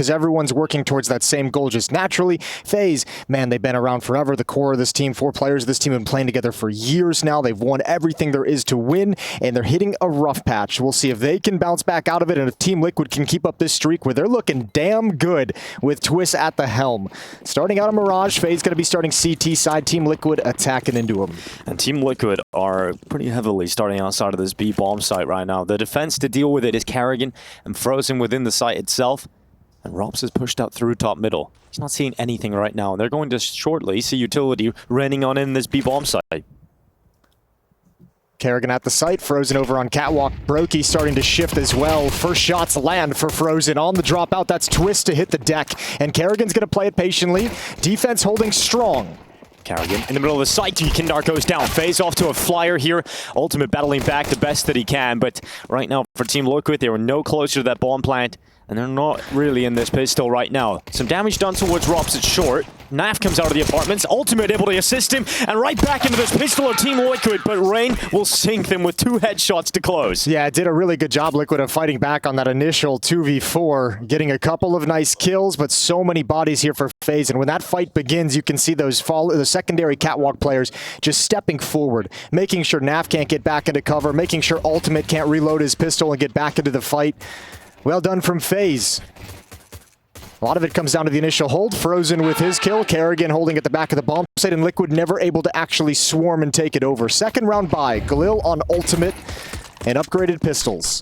because everyone's working towards that same goal just naturally. FaZe, man, they've been around forever. The core of this team, 4 players of this team have been playing together for years now. They've won everything there is to win, and they're hitting a rough patch. We'll see if they can bounce back out of it and if Team Liquid can keep up this streak where they're looking damn good with Twist at the helm. Starting out of Mirage, FaZe going to be starting CT side, Team Liquid attacking into them. And Team Liquid are pretty heavily starting outside of this B bomb site right now. The defense to deal with it is Karrigan and Frozen within the site itself. And Robs is pushed out through top middle. He's not seeing anything right now. They're going to shortly see utility raining on in this B bomb site. Karrigan at the site, Frozen over on catwalk. Brokey starting to shift as well. First shots land for Frozen on the dropout. That's Twist to hit the deck. And Karrigan's going to play it patiently. Defense holding strong. Karrigan in the middle of the site. Kindar goes down. FaZe off to a flyer here. Ultimate battling back the best that he can. But right now for Team Liquid, they were no closer to that bomb plant. And they're not really in this pistol right now. Some damage done towards Robs at short. Naf comes out of the apartments. Ultimate able to assist him. And right back into this pistol of Team Liquid. But Rain will sink them with 2 headshots to close. Yeah, it did a really good job, Liquid, of fighting back on that initial 2v4. Getting a couple of nice kills, but so many bodies here for FaZe. And when that fight begins, you can see the secondary catwalk players just stepping forward. Making sure Naf can't get back into cover. Making sure Ultimate can't reload his pistol and get back into the fight. Well done from FaZe. A lot of it comes down to the initial hold. Frozen with his kill. Karrigan holding at the back of the bomb site, and Liquid never able to actually swarm and take it over. Second round bye. Galil on Ultimate and upgraded pistols.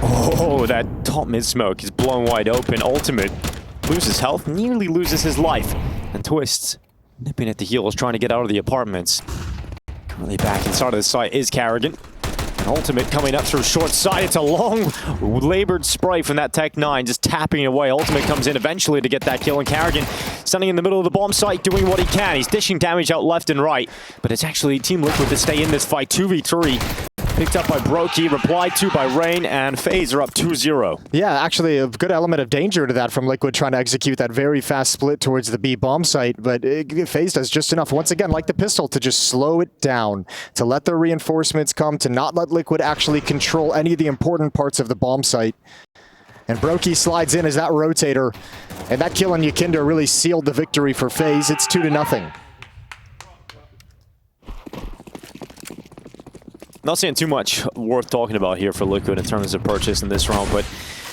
Oh, that top mid smoke is blown wide open. Ultimate loses health, nearly loses his life. And Twists nipping at the heels, trying to get out of the apartments. Currently back inside of the site is Karrigan. And Ultimate coming up through short side. It's a long, labored spray from that Tech 9, just tapping it away. Ultimate comes in eventually to get that kill, and Karrigan standing in the middle of the bomb site doing what he can. He's dishing damage out left and right, but it's actually Team Liquid to stay in this fight. 2v3. Picked up by Brokey, replied to by Rain, and FaZe are up 2-0. Yeah, actually a good element of danger to that from Liquid trying to execute that very fast split towards the B bomb site, but FaZe does just enough, once again, like the pistol, to just slow it down, to let the reinforcements come, to not let Liquid actually control any of the important parts of the bomb site. And Brokey slides in as that rotator, and that kill on Yakinda really sealed the victory for FaZe. It's 2-0. Not seeing too much worth talking about here for Liquid in terms of purchase in this round, but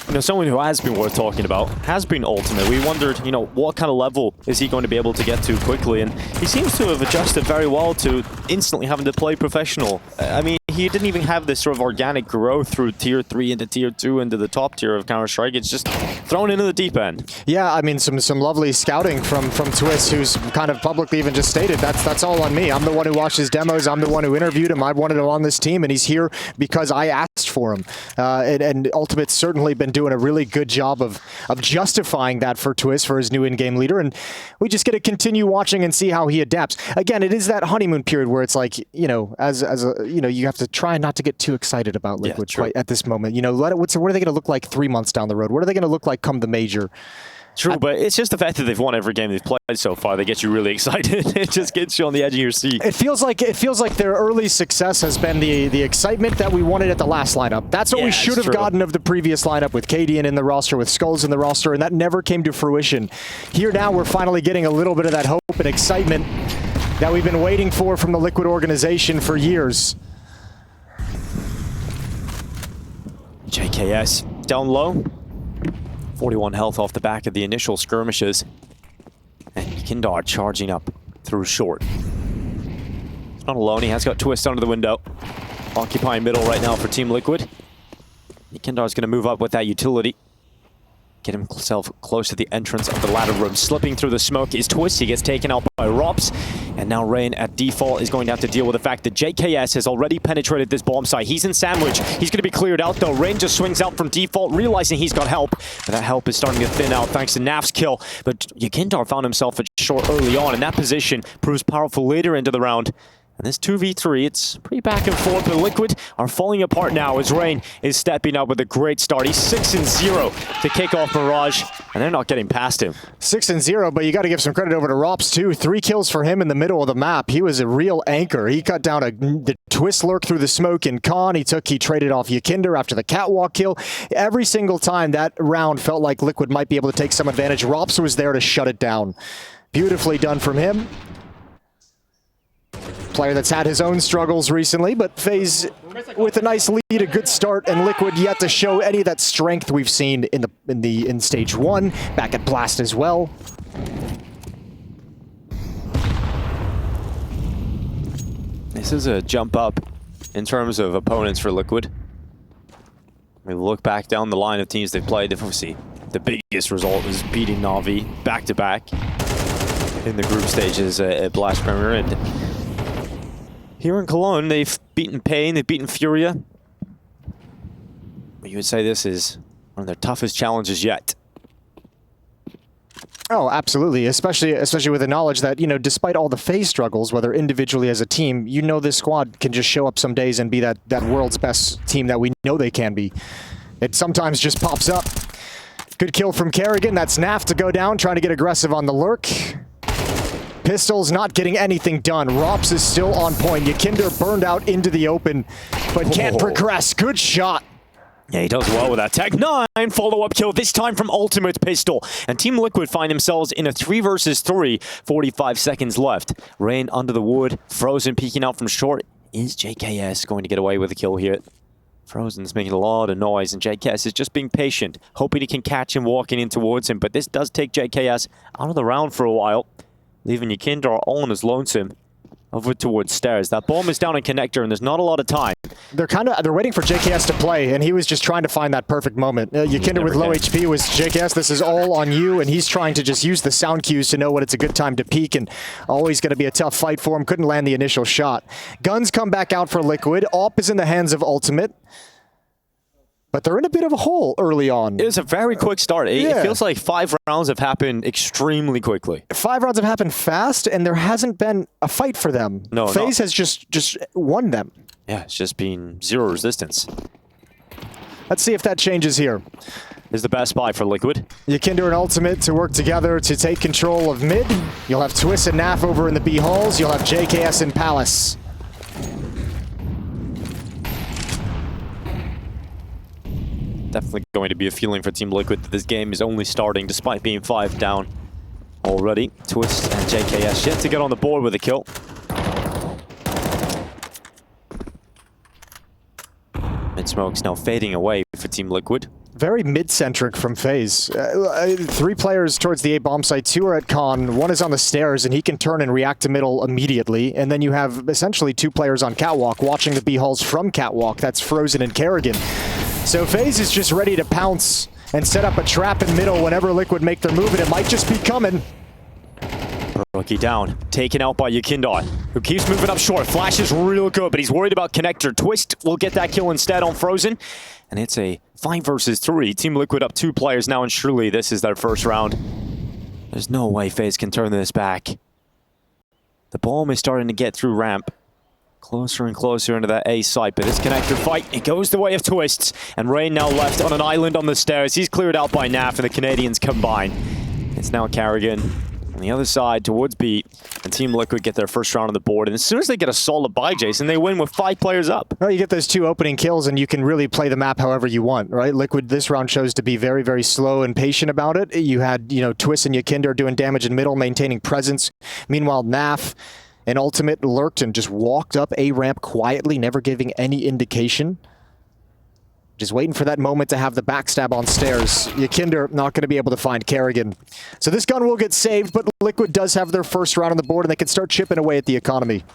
you know, someone who has been worth talking about has been Ultimate. We wondered, you know, what kind of level is he going to be able to get to quickly, and he seems to have adjusted very well to instantly having to play professional. I mean, he didn't even have this sort of organic growth through Tier 3 into Tier 2 into the top tier of Counter-Strike. It's just thrown into the deep end. Yeah, I mean, some lovely scouting from Twist, who's kind of publicly even just stated, that's all on me. I'm the one who watched his demos. I'm the one who interviewed him. I wanted him on this team, and he's here because I asked for him. And Ultimate's certainly been doing a really good job of justifying that for Twist, for his new in-game leader. And we just get to continue watching and see how he adapts. Again, it is that honeymoon period where it's like, you know, you have to try not to get too excited about Liquid quite at this moment. You know, what are they going to look like 3 months down the road? What are they going to look like come the major? True, but it's just the fact that they've won every game they've played so far that gets you really excited. It just gets you on the edge of your seat. It feels like their early success has been the excitement that we wanted at the last lineup. That's what we should have gotten of the previous lineup with Cadian in the roster, with Skulls in the roster, and that never came to fruition. Here now, we're finally getting a little bit of that hope and excitement that we've been waiting for from the Liquid organization for years. JKS down low. 41 health off the back of the initial skirmishes. And Kindar charging up through short. He's not alone. He has got Twist under the window. Occupying middle right now for Team Liquid. Kindar's going to move up with that utility. Get himself close to the entrance of the ladder room. Slipping through the smoke is Twist. He gets taken out by Robs. And now Rain at default is going to have to deal with the fact that JKS has already penetrated this bomb site. He's in sandwich. He's going to be cleared out though. Rain just swings out from default, realizing he's got help. But that help is starting to thin out thanks to Naf's kill. But Yakindar found himself at short early on, and that position proves powerful later into the round. And this 2v3, it's pretty back and forth, but Liquid are falling apart now as Rain is stepping up with a great start. He's 6-0 to kick off Mirage, and they're not getting past him. 6-0, but you got to give some credit over to Rops too. 3 kills for him in the middle of the map. He was a real anchor. He cut down the twist lurk through the smoke in Con. He traded off Yakinder after the catwalk kill. Every single time that round felt like Liquid might be able to take some advantage, Rops was there to shut it down. Beautifully done from him. Player that's had his own struggles recently, but FaZe with a nice lead, a good start, and Liquid yet to show any of that strength we've seen in stage 1, back at Blast as well. This is a jump up in terms of opponents for Liquid. We look back down the line of teams they've played. Obviously, the biggest result is beating Na'Vi back-to-back in the group stages at Blast Premier, and here in Cologne, they've beaten Pain, they've beaten Furia. But you would say this is one of their toughest challenges yet. Oh, absolutely. Especially with the knowledge that, you know, despite all the FaZe struggles, whether individually as a team, you know this squad can just show up some days and be that world's best team that we know they can be. It sometimes just pops up. Good kill from Kerrigan. That's Naf to go down, trying to get aggressive on the lurk. Pistols not getting anything done. Rops is still on point. Yakinder burned out into the open, but can't progress. Good shot. Yeah, he does well with that. Tag 9 follow-up kill, this time from Ultimate Pistol. And Team Liquid find themselves in a 3 versus 3, 45 seconds left. Rain under the wood, Frozen peeking out from short. Is JKS going to get away with a kill here? Frozen's making a lot of noise, and JKS is just being patient, hoping he can catch him walking in towards him. But this does take JKS out of the round for a while, leaving Yakinder all on his lonesome over towards stairs. That bomb is down in connector, and there's not a lot of time. They're waiting for JKS to play, and he was just trying to find that perfect moment. Yakinder with low HP was JKS, this is all on you, and he's trying to just use the sound cues to know when it's a good time to peek, and always going to be a tough fight for him. Couldn't land the initial shot. Guns come back out for Liquid. AWP is in the hands of Ultimate. But they're in a bit of a hole early on. It was a very quick start. It feels like 5 rounds have happened extremely quickly. 5 rounds have happened fast, and there hasn't been a fight for them. No, FaZe has just won them. Yeah, it's just been 0 resistance. Let's see if that changes here. Is the best buy for Liquid. Yakinder and Ultimate to work together to take control of mid. You'll have Twist and Naf over in the B halls. You'll have JKS and Palace. Definitely going to be a feeling for Team Liquid that this game is only starting despite being 5 down already. Twist and JKS yet to get on the board with a kill. Mid-smoke's now fading away for Team Liquid. Very mid-centric from FaZe. 3 players towards the A bomb site, 2 are at Con, 1 is on the stairs, and he can turn and react to middle immediately. And then you have essentially 2 players on Catwalk watching the B halls from Catwalk. That's Frozen and Kerrigan. So FaZe is just ready to pounce and set up a trap in middle whenever Liquid make their move, and it might just be coming. Rookie down, taken out by Yakinder, who keeps moving up short. Flash is real good, but he's worried about connector. Twist will get that kill instead on Frozen, and it's a 5 versus 3. Team Liquid up 2 players now, and surely this is their first round. There's no way FaZe can turn this back. The bomb is starting to get through ramp. Closer and closer into that A site, but this connector fight, it goes the way of Twists, and Rain now left on an island on the stairs. He's cleared out by Naf, and the Canadians combine. It's now Kerrigan on the other side towards B, and Team Liquid get their first round on the board. And as soon as they get a solid buy, Jason, they win with 5 players up. Well, you get those 2 opening kills, and you can really play the map however you want, right? Liquid this round chose to be very, very slow and patient about it. You had, you know, Twist and Yakinder doing damage in middle, maintaining presence. Meanwhile, Naf and Ultimate lurked and just walked up A ramp quietly, never giving any indication. Just waiting for that moment to have the backstab on stairs. Yakinder not going to be able to find Kerrigan. So this gun will get saved, but Liquid does have their first round on the board, and they can start chipping away at the economy.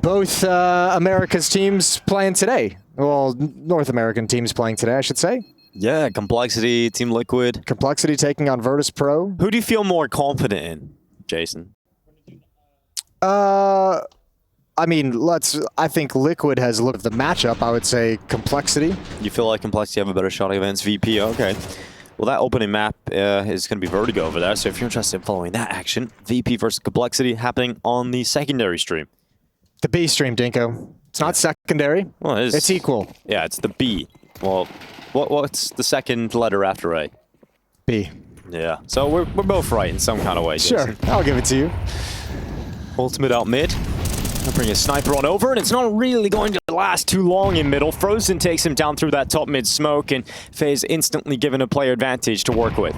Both America's teams playing today. Well, North American teams playing today, I should say. Yeah, Complexity, Team Liquid. Complexity taking on Virtus Pro. Who do you feel more confident in, Jason? I mean, I think Liquid has looked at the matchup. I would say Complexity. You feel like Complexity have a better shot against VP? Okay. Well, that opening map is going to be Vertigo over there, so if you're interested in following that action, VP versus Complexity happening on the secondary stream. The B stream, Dinko. It's not secondary. Well, it is. It's equal. Yeah, it's the B. Well, what's the second letter after A? B. Yeah, so we're both right in some kind of way, Jason. Sure, I'll give it to you. Ultimate out mid. I'll bring a sniper on over, and it's not really going to last too long in middle. Frozen takes him down through that top mid smoke, and FaZe instantly given a player advantage to work with.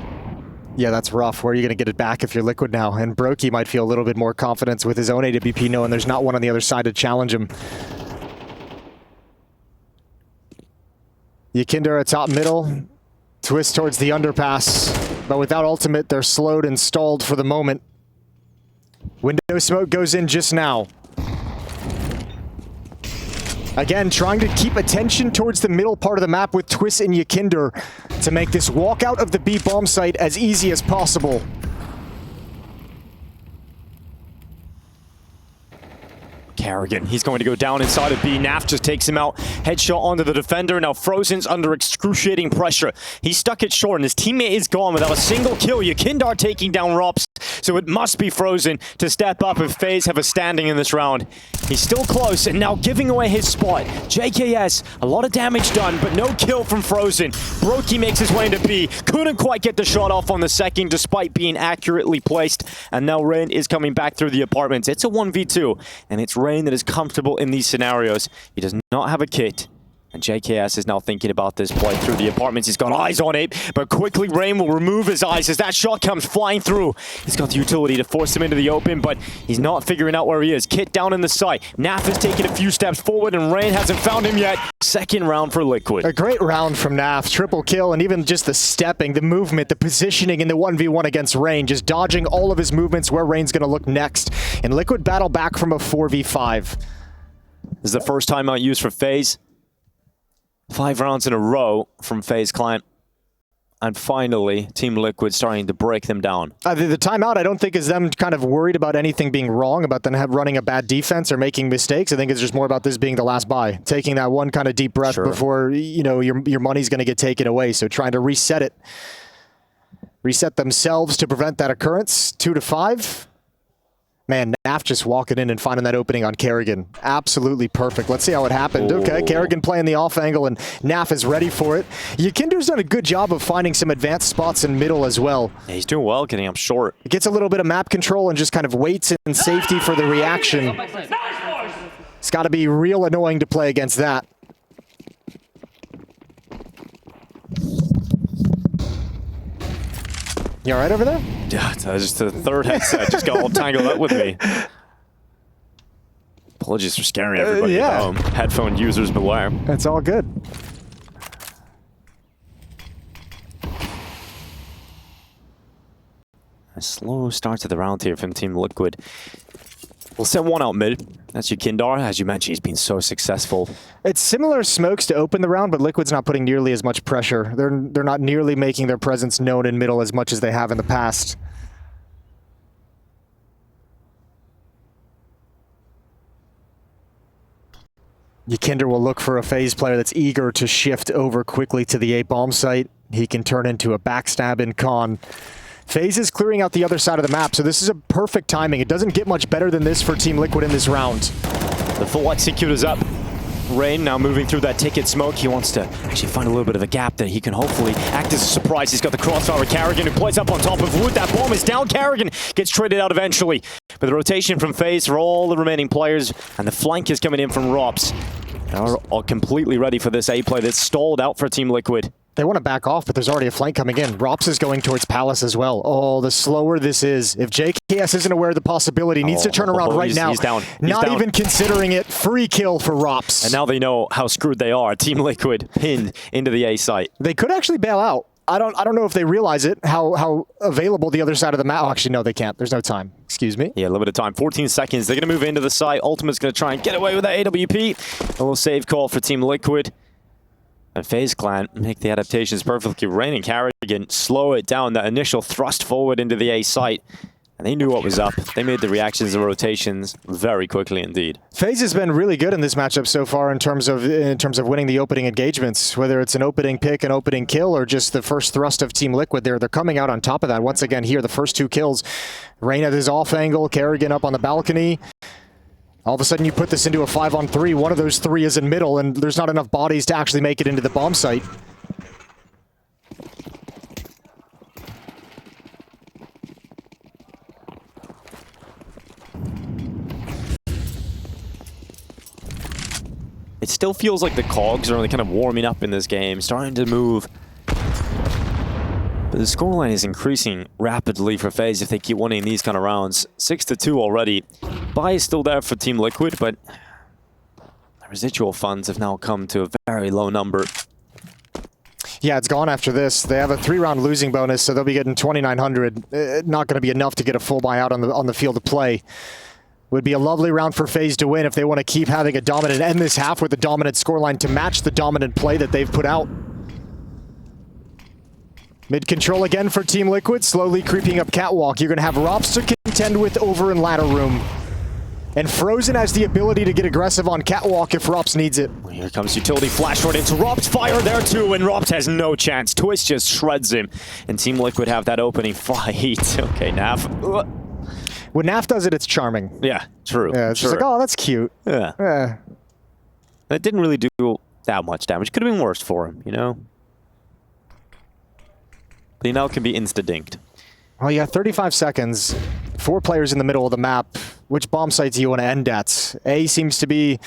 Yeah, that's rough. Where are you going to get it back if you're Liquid now? And Brokey might feel a little bit more confidence with his own AWP, knowing there's not one on the other side to challenge him. Yakinder at top middle. Twist towards the underpass. But without ultimate, they're slowed and stalled for the moment. Window smoke goes in just now. Again, trying to keep attention towards the middle part of the map with Twist and Yakinder to make this walk out of the B bomb site as easy as possible. Kerrigan, he's going to go down inside of B. Naf just takes him out. Headshot onto the defender. Now Frozen's under excruciating pressure. He's stuck it short, and his teammate is gone without a single kill. Yakindar taking down Rops, so it must be Frozen to step up if FaZe have a standing in this round. He's still close, and now giving away his spot. JKS, a lot of damage done, but no kill from Frozen. Brokey makes his way into B. Couldn't quite get the shot off on the second, despite being accurately placed. And now Rain is coming back through the apartments. It's a 1v2, and it's Rain that is comfortable in these scenarios. He does not have a kit. And JKS is now thinking about this play through the apartments. He's got eyes on it, but quickly Rain will remove his eyes as that shot comes flying through. He's got the utility to force him into the open, but he's not figuring out where he is. Kit down in the site. Naf is taking a few steps forward, and Rain hasn't found him yet. Second round for Liquid. A great round from Naf. Triple kill, and even just the stepping, the movement, the positioning in the 1v1 against Rain. Just dodging all of his movements where Rain's going to look next. And Liquid battle back from a 4v5. This is the first timeout used for FaZe. 5 rounds in a row from FaZe Client. And finally, Team Liquid starting to break them down. The timeout, I don't think, is them kind of worried about anything being wrong, about them running a bad defense or making mistakes. I think it's just more about this being the last buy. Taking that one kind of deep breath before, you know, your money's going to get taken away. So trying to reset it. Reset themselves to prevent that occurrence. 2 to 5. Man, Naf just walking in and finding that opening on Kerrigan. Absolutely perfect. Let's see how it happened. Oh. Okay, Kerrigan playing the off angle, and Naf is ready for it. Yakinder's done a good job of finding some advanced spots in middle as well. Yeah, he's doing well getting up short. He gets a little bit of map control and just kind of waits in safety for the reaction. It's got to be real annoying to play against that. You all right over there? Yeah, just the third headset just got all tangled up with me. Apologies for scaring everybody at home. Headphone users beware. It's all good. A slow start to the round here from Team Liquid. We'll send one out mid. That's Yakindar. As you mentioned, he's been so successful. It's similar smokes to open the round, but Liquid's not putting nearly as much pressure. They're not nearly making their presence known in middle as much as they have in the past. Yakinder will look for a FaZe player that's eager to shift over quickly to the A bomb site. He can turn into a backstab in Con. FaZe is clearing out the other side of the map, so this is a perfect timing. It doesn't get much better than this for Team Liquid in this round. The full execute is up. Rain now moving through that ticket smoke. He wants to actually find a little bit of a gap that he can hopefully act as a surprise. He's got the crossfire with Kerrigan, who plays up on top of Wood. That bomb is down. Kerrigan gets traded out eventually. But the rotation from FaZe for all the remaining players, and the flank is coming in from Rops. They're all completely ready for this A play that's stalled out for Team Liquid. They want to back off, but there's already a flank coming in. Rops is going towards Palace as well. Oh, the slower this is. If JKS isn't aware of the possibility, needs to turn around right now. He's down. Not even considering it. Free kill for Rops. And now they know how screwed they are. Team Liquid pinned into the A site. They could actually bail out. I don't know if they realize it, how available the other side of the map. Oh, actually, no, they can't. There's no time. Excuse me. Yeah, limited time. 14 seconds. They're going to move into the site. Ultimate's going to try and get away with that AWP. A little save call for Team Liquid. And FaZe Clan make the adaptations perfectly. Rain and Kerrigan slow it down. That initial thrust forward into the A site. And they knew what was up. They made the reactions and rotations very quickly indeed. FaZe has been really good in this matchup so far in terms of winning the opening engagements, whether it's an opening pick, an opening kill, or just the first thrust of Team Liquid. They're coming out on top of that. Once again here, the first 2 kills. Rain at his off angle, Kerrigan up on the balcony. All of a sudden you put this into a 5-on-3. One of those 3 is in middle, and there's not enough bodies to actually make it into the bomb site. It still feels like the cogs are only kind of warming up in this game, starting to move. But the scoreline is increasing rapidly for FaZe if they keep winning these kind of rounds. 6-2 already. Buy is still there for Team Liquid, but the residual funds have now come to a very low number. Yeah, it's gone after this. They have a 3-round losing bonus, so they'll be getting 2,900. Not going to be enough to get a full buyout on the field of play. Would be a lovely round for FaZe to win if they want to keep having a dominant end this half with a dominant scoreline to match the dominant play that they've put out. Mid control again for Team Liquid, slowly creeping up catwalk. You're going to have Rops to contend with over in ladder room. And Frozen has the ability to get aggressive on catwalk if Rops needs it. Here comes utility flash right into Rops. Fire there too, and Rops has no chance. Twist just shreds him. And Team Liquid have that opening fight. Okay, Nav. When Naf does it, it's charming. Yeah, true. Yeah, it's just like, oh, that's cute. Yeah. Yeah. That didn't really do that much damage. Could have been worse for him, you know? But he now can be insta-dinked. Well, you got 35 seconds. 4 players in the middle of the map. Which bomb site do you want to end at? A seems to be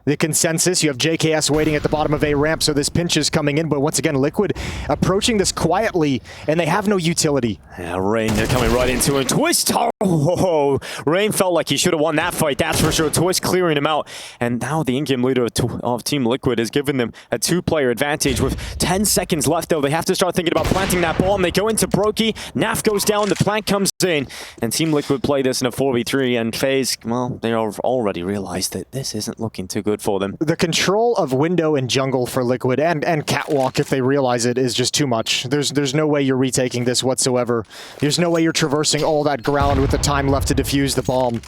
the consensus. You have JKS waiting at the bottom of A ramp, so this pinch is coming in. But once again, Liquid approaching this quietly, and they have no utility. Yeah, Rain, they're coming right into him. Twist! Oh, Rain felt like he should have won that fight, that's for sure. Twist clearing him out. And now the in-game leader of Team Liquid has given them a 2-player advantage with 10 seconds left, though. They have to start thinking about planting that bomb. They go into Brokey. Naf goes down, the plant comes in, and Team Liquid play this in a 4v3, and FaZe, well, they have already realized that this isn't looking too good for them. The control of window and jungle for Liquid and catwalk, if they realize it, is just too much. There's no way you're retaking this whatsoever. There's no way you're traversing all that ground with the time left to defuse the bomb.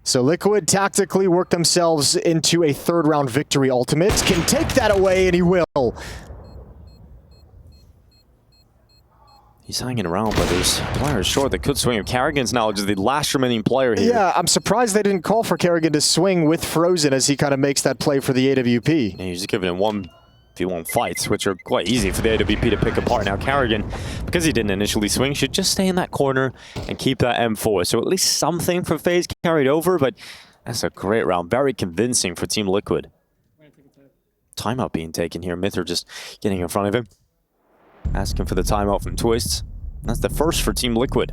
So Liquid tactically work themselves into a 3rd-round victory. Ultimate can take that away, and he will. He's hanging around, but there's players short that could swing him. Kerrigan's now just the last remaining player here. Yeah, I'm surprised they didn't call for Kerrigan to swing with Frozen as he kind of makes that play for the AWP. Yeah, he's just giving him 1v1 fights, which are quite easy for the AWP to pick apart. Now Kerrigan, because he didn't initially swing, should just stay in that corner and keep that M4. So at least something for FaZe carried over, but that's a great round. Very convincing for Team Liquid. Timeout being taken here. Mither just getting in front of him. Asking for the timeout from Twists. That's the first for Team Liquid.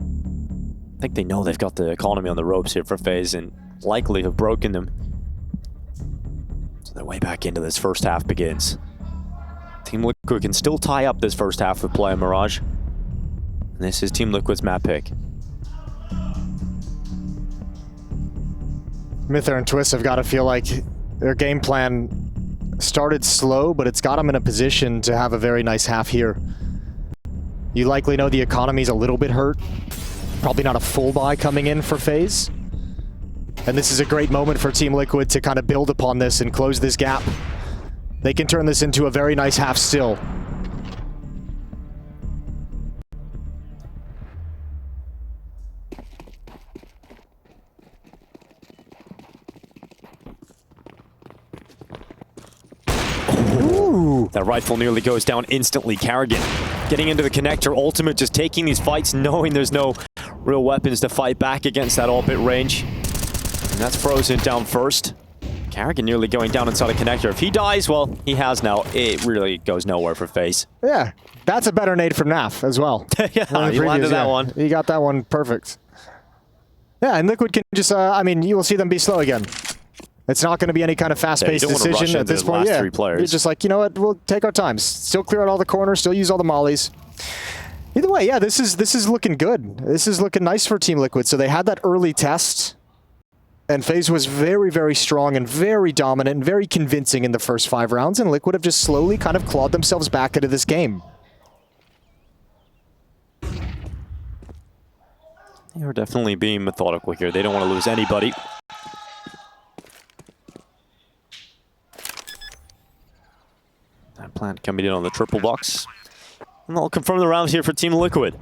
I think they know they've got the economy on the ropes here for FaZe and likely have broken them. So their way back into this first half begins. Team Liquid can still tie up this first half with play on Mirage. And this is Team Liquid's map pick. Mither and Twist have got to feel like their game plan started slow, but it's got them in a position to have a very nice half here. You likely know the economy's a little bit hurt. Probably not a full buy coming in for FaZe. And this is a great moment for Team Liquid to kind of build upon this and close this gap. They can turn this into a very nice half still. That rifle nearly goes down instantly. Kerrigan getting into the connector. Ultimate just taking these fights, knowing there's no real weapons to fight back against that all-bit range. And that's Frozen down first. Kerrigan nearly going down inside a connector. If he dies, well, he has now. It really goes nowhere for FaZe. Yeah, that's a better nade from Naf as well. Yeah, he landed that one. He got that one perfect. Yeah, and Liquid can just, I mean, you will see them be slow again. It's not going to be any kind of fast-paced decision at this point. Yeah, you're just like, you know what, we'll take our time. Still clear out all the corners, still use all the mollies. Either way, yeah, this is looking good. This is looking nice for Team Liquid. So they had that early test, and FaZe was very, very strong and very dominant and very convincing in the first 5 rounds, and Liquid have just slowly kind of clawed themselves back into this game. They are definitely being methodical here. They don't want to lose anybody. That plant coming in on the triple box. And they'll confirm the rounds here for Team Liquid.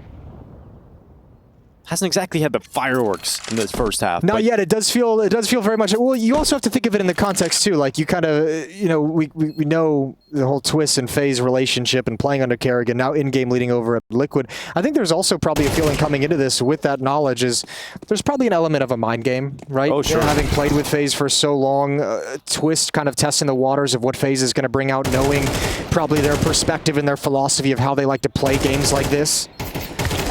Hasn't exactly had the fireworks in this first half. Not yet. It does feel very much. Well, you also have to think of it in the context too. Like you kind of, you know, we know the whole Twist and FaZe relationship and playing under Kerrigan, now in-game leading over at Liquid. I think there's also probably a feeling coming into this with that knowledge is there's probably an element of a mind game, right? Oh, sure. Having played with FaZe for so long, Twist kind of testing the waters of what FaZe is going to bring out, knowing probably their perspective and their philosophy of how they like to play games like this.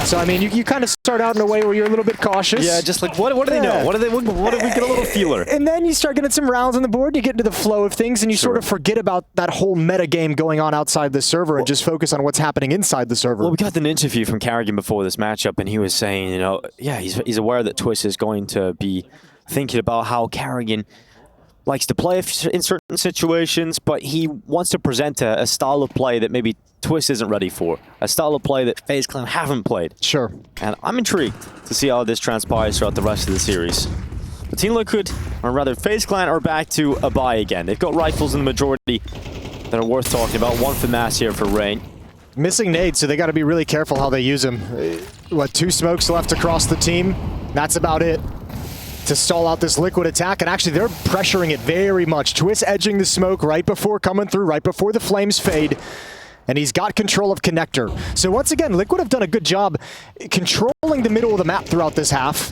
So, I mean, you kind of start out in a way where you're a little bit cautious. Yeah, just like, what do they know? What do we get a little feeler? And then you start getting some rounds on the board, you get into the flow of things, and you sort of forget about that whole meta game going on outside the server and just focus on what's happening inside the server. Well, we got an interview from Kerrigan before this matchup, and he was saying, you know, yeah, he's aware that Twist is going to be thinking about how Kerrigan likes to play in certain situations, but he wants to present a style of play that maybe Twist isn't ready for. A style of play that FaZe Clan haven't played. Sure. And I'm intrigued to see how this transpires throughout the rest of the series. But Team Liquid, or rather FaZe Clan, are back to a bye again. They've got rifles in the majority that are worth talking about. One for Mass here for Rain. Missing nades, so they got to be really careful how they use them. What, 2 smokes left across the team? That's about it to stall out this Liquid attack, and actually they're pressuring it very much. Twist edging the smoke right before coming through, right before the flames fade, and he's got control of Connector. So once again, Liquid have done a good job controlling the middle of the map throughout this half.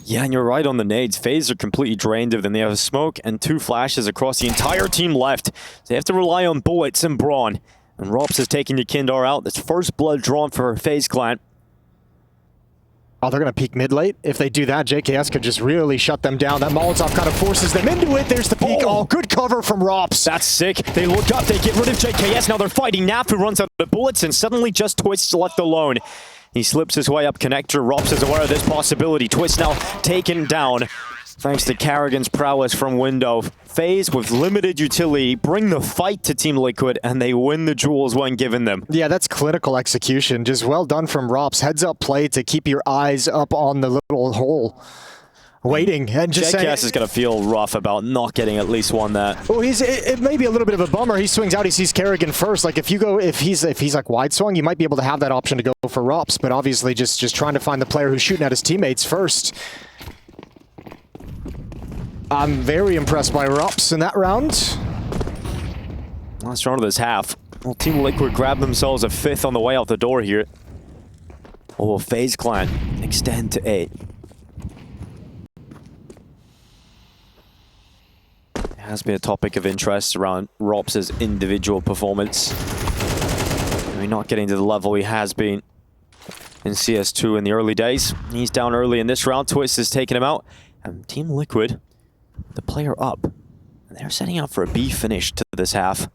Yeah, and you're right on the nades. FaZe are completely drained of them. They have a smoke and 2 flashes across the entire team left. They have to rely on bullets and brawn. And Rops is taking the Kindar out. That's first blood drawn for FaZe Clan. Oh, they're going to peek mid-late. If they do that, JKS could just really shut them down. That Molotov kind of forces them into it. There's the peek. Oh, good cover from Rops. That's sick. They look up. They get rid of JKS. Now they're fighting Nap, who runs out of bullets, and suddenly just Twist's left alone. He slips his way up Connector. Rops is aware of this possibility. Twist now taken down, thanks to Kerrigan's prowess from window. FaZe, with limited utility, bring the fight to Team Liquid, and they win the jewels when given them. Yeah, that's clinical execution. Just well done from Rops. Heads up play to keep your eyes up on the little hole. Waiting and just JKS is going to feel rough about not getting at least one that. Well, it may be a little bit of a bummer. He swings out, he sees Kerrigan first. Like if he's like wide swung, you might be able to have that option to go for Rops, but obviously just trying to find the player who's shooting at his teammates first. I'm very impressed by Rops in that round. Last round of this half. Well, Team Liquid grab themselves a 5th on the way out the door here. Oh, FaZe Clan extend to 8. It has been a topic of interest around Rops' individual performance. Maybe not getting to the level he has been in CS2 in the early days. He's down early in this round. Twist is taking him out. And Team Liquid, the player up, and they're setting up for a B finish to this half.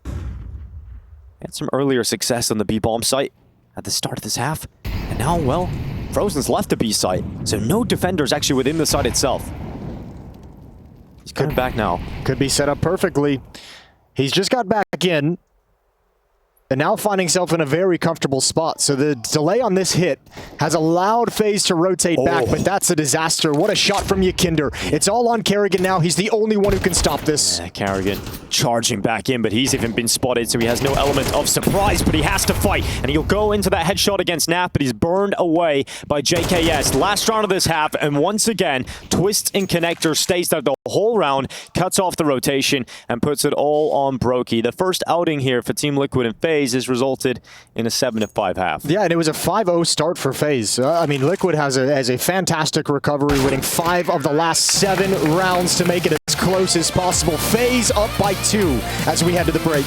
Had some earlier success on the B bomb site at the start of this half, and now, well, Frozen's left the B site, so no defenders actually within the site itself. He's coming back now. Could be set up perfectly. He's just got back in, and now finding himself in a very comfortable spot. So the delay on this hit has allowed FaZe to rotate back, but that's a disaster. What a shot from Yakinder. It's all on Kerrigan now. He's the only one who can stop this. Yeah, Kerrigan charging back in, but he's even been spotted, so he has no element of surprise, but he has to fight. And he'll go into that headshot against Nap, but he's burned away by JKS. Last round of this half, and once again, Twist and Connector stays there the whole round, cuts off the rotation, and puts it all on Brokey. The first outing here for Team Liquid and FaZe has resulted in a 7-5 half. Yeah, and it was a 5-0 start for FaZe. I mean, Liquid has a fantastic recovery, winning 5 of the last 7 rounds to make it as close as possible. FaZe up by 2 as we head to the break.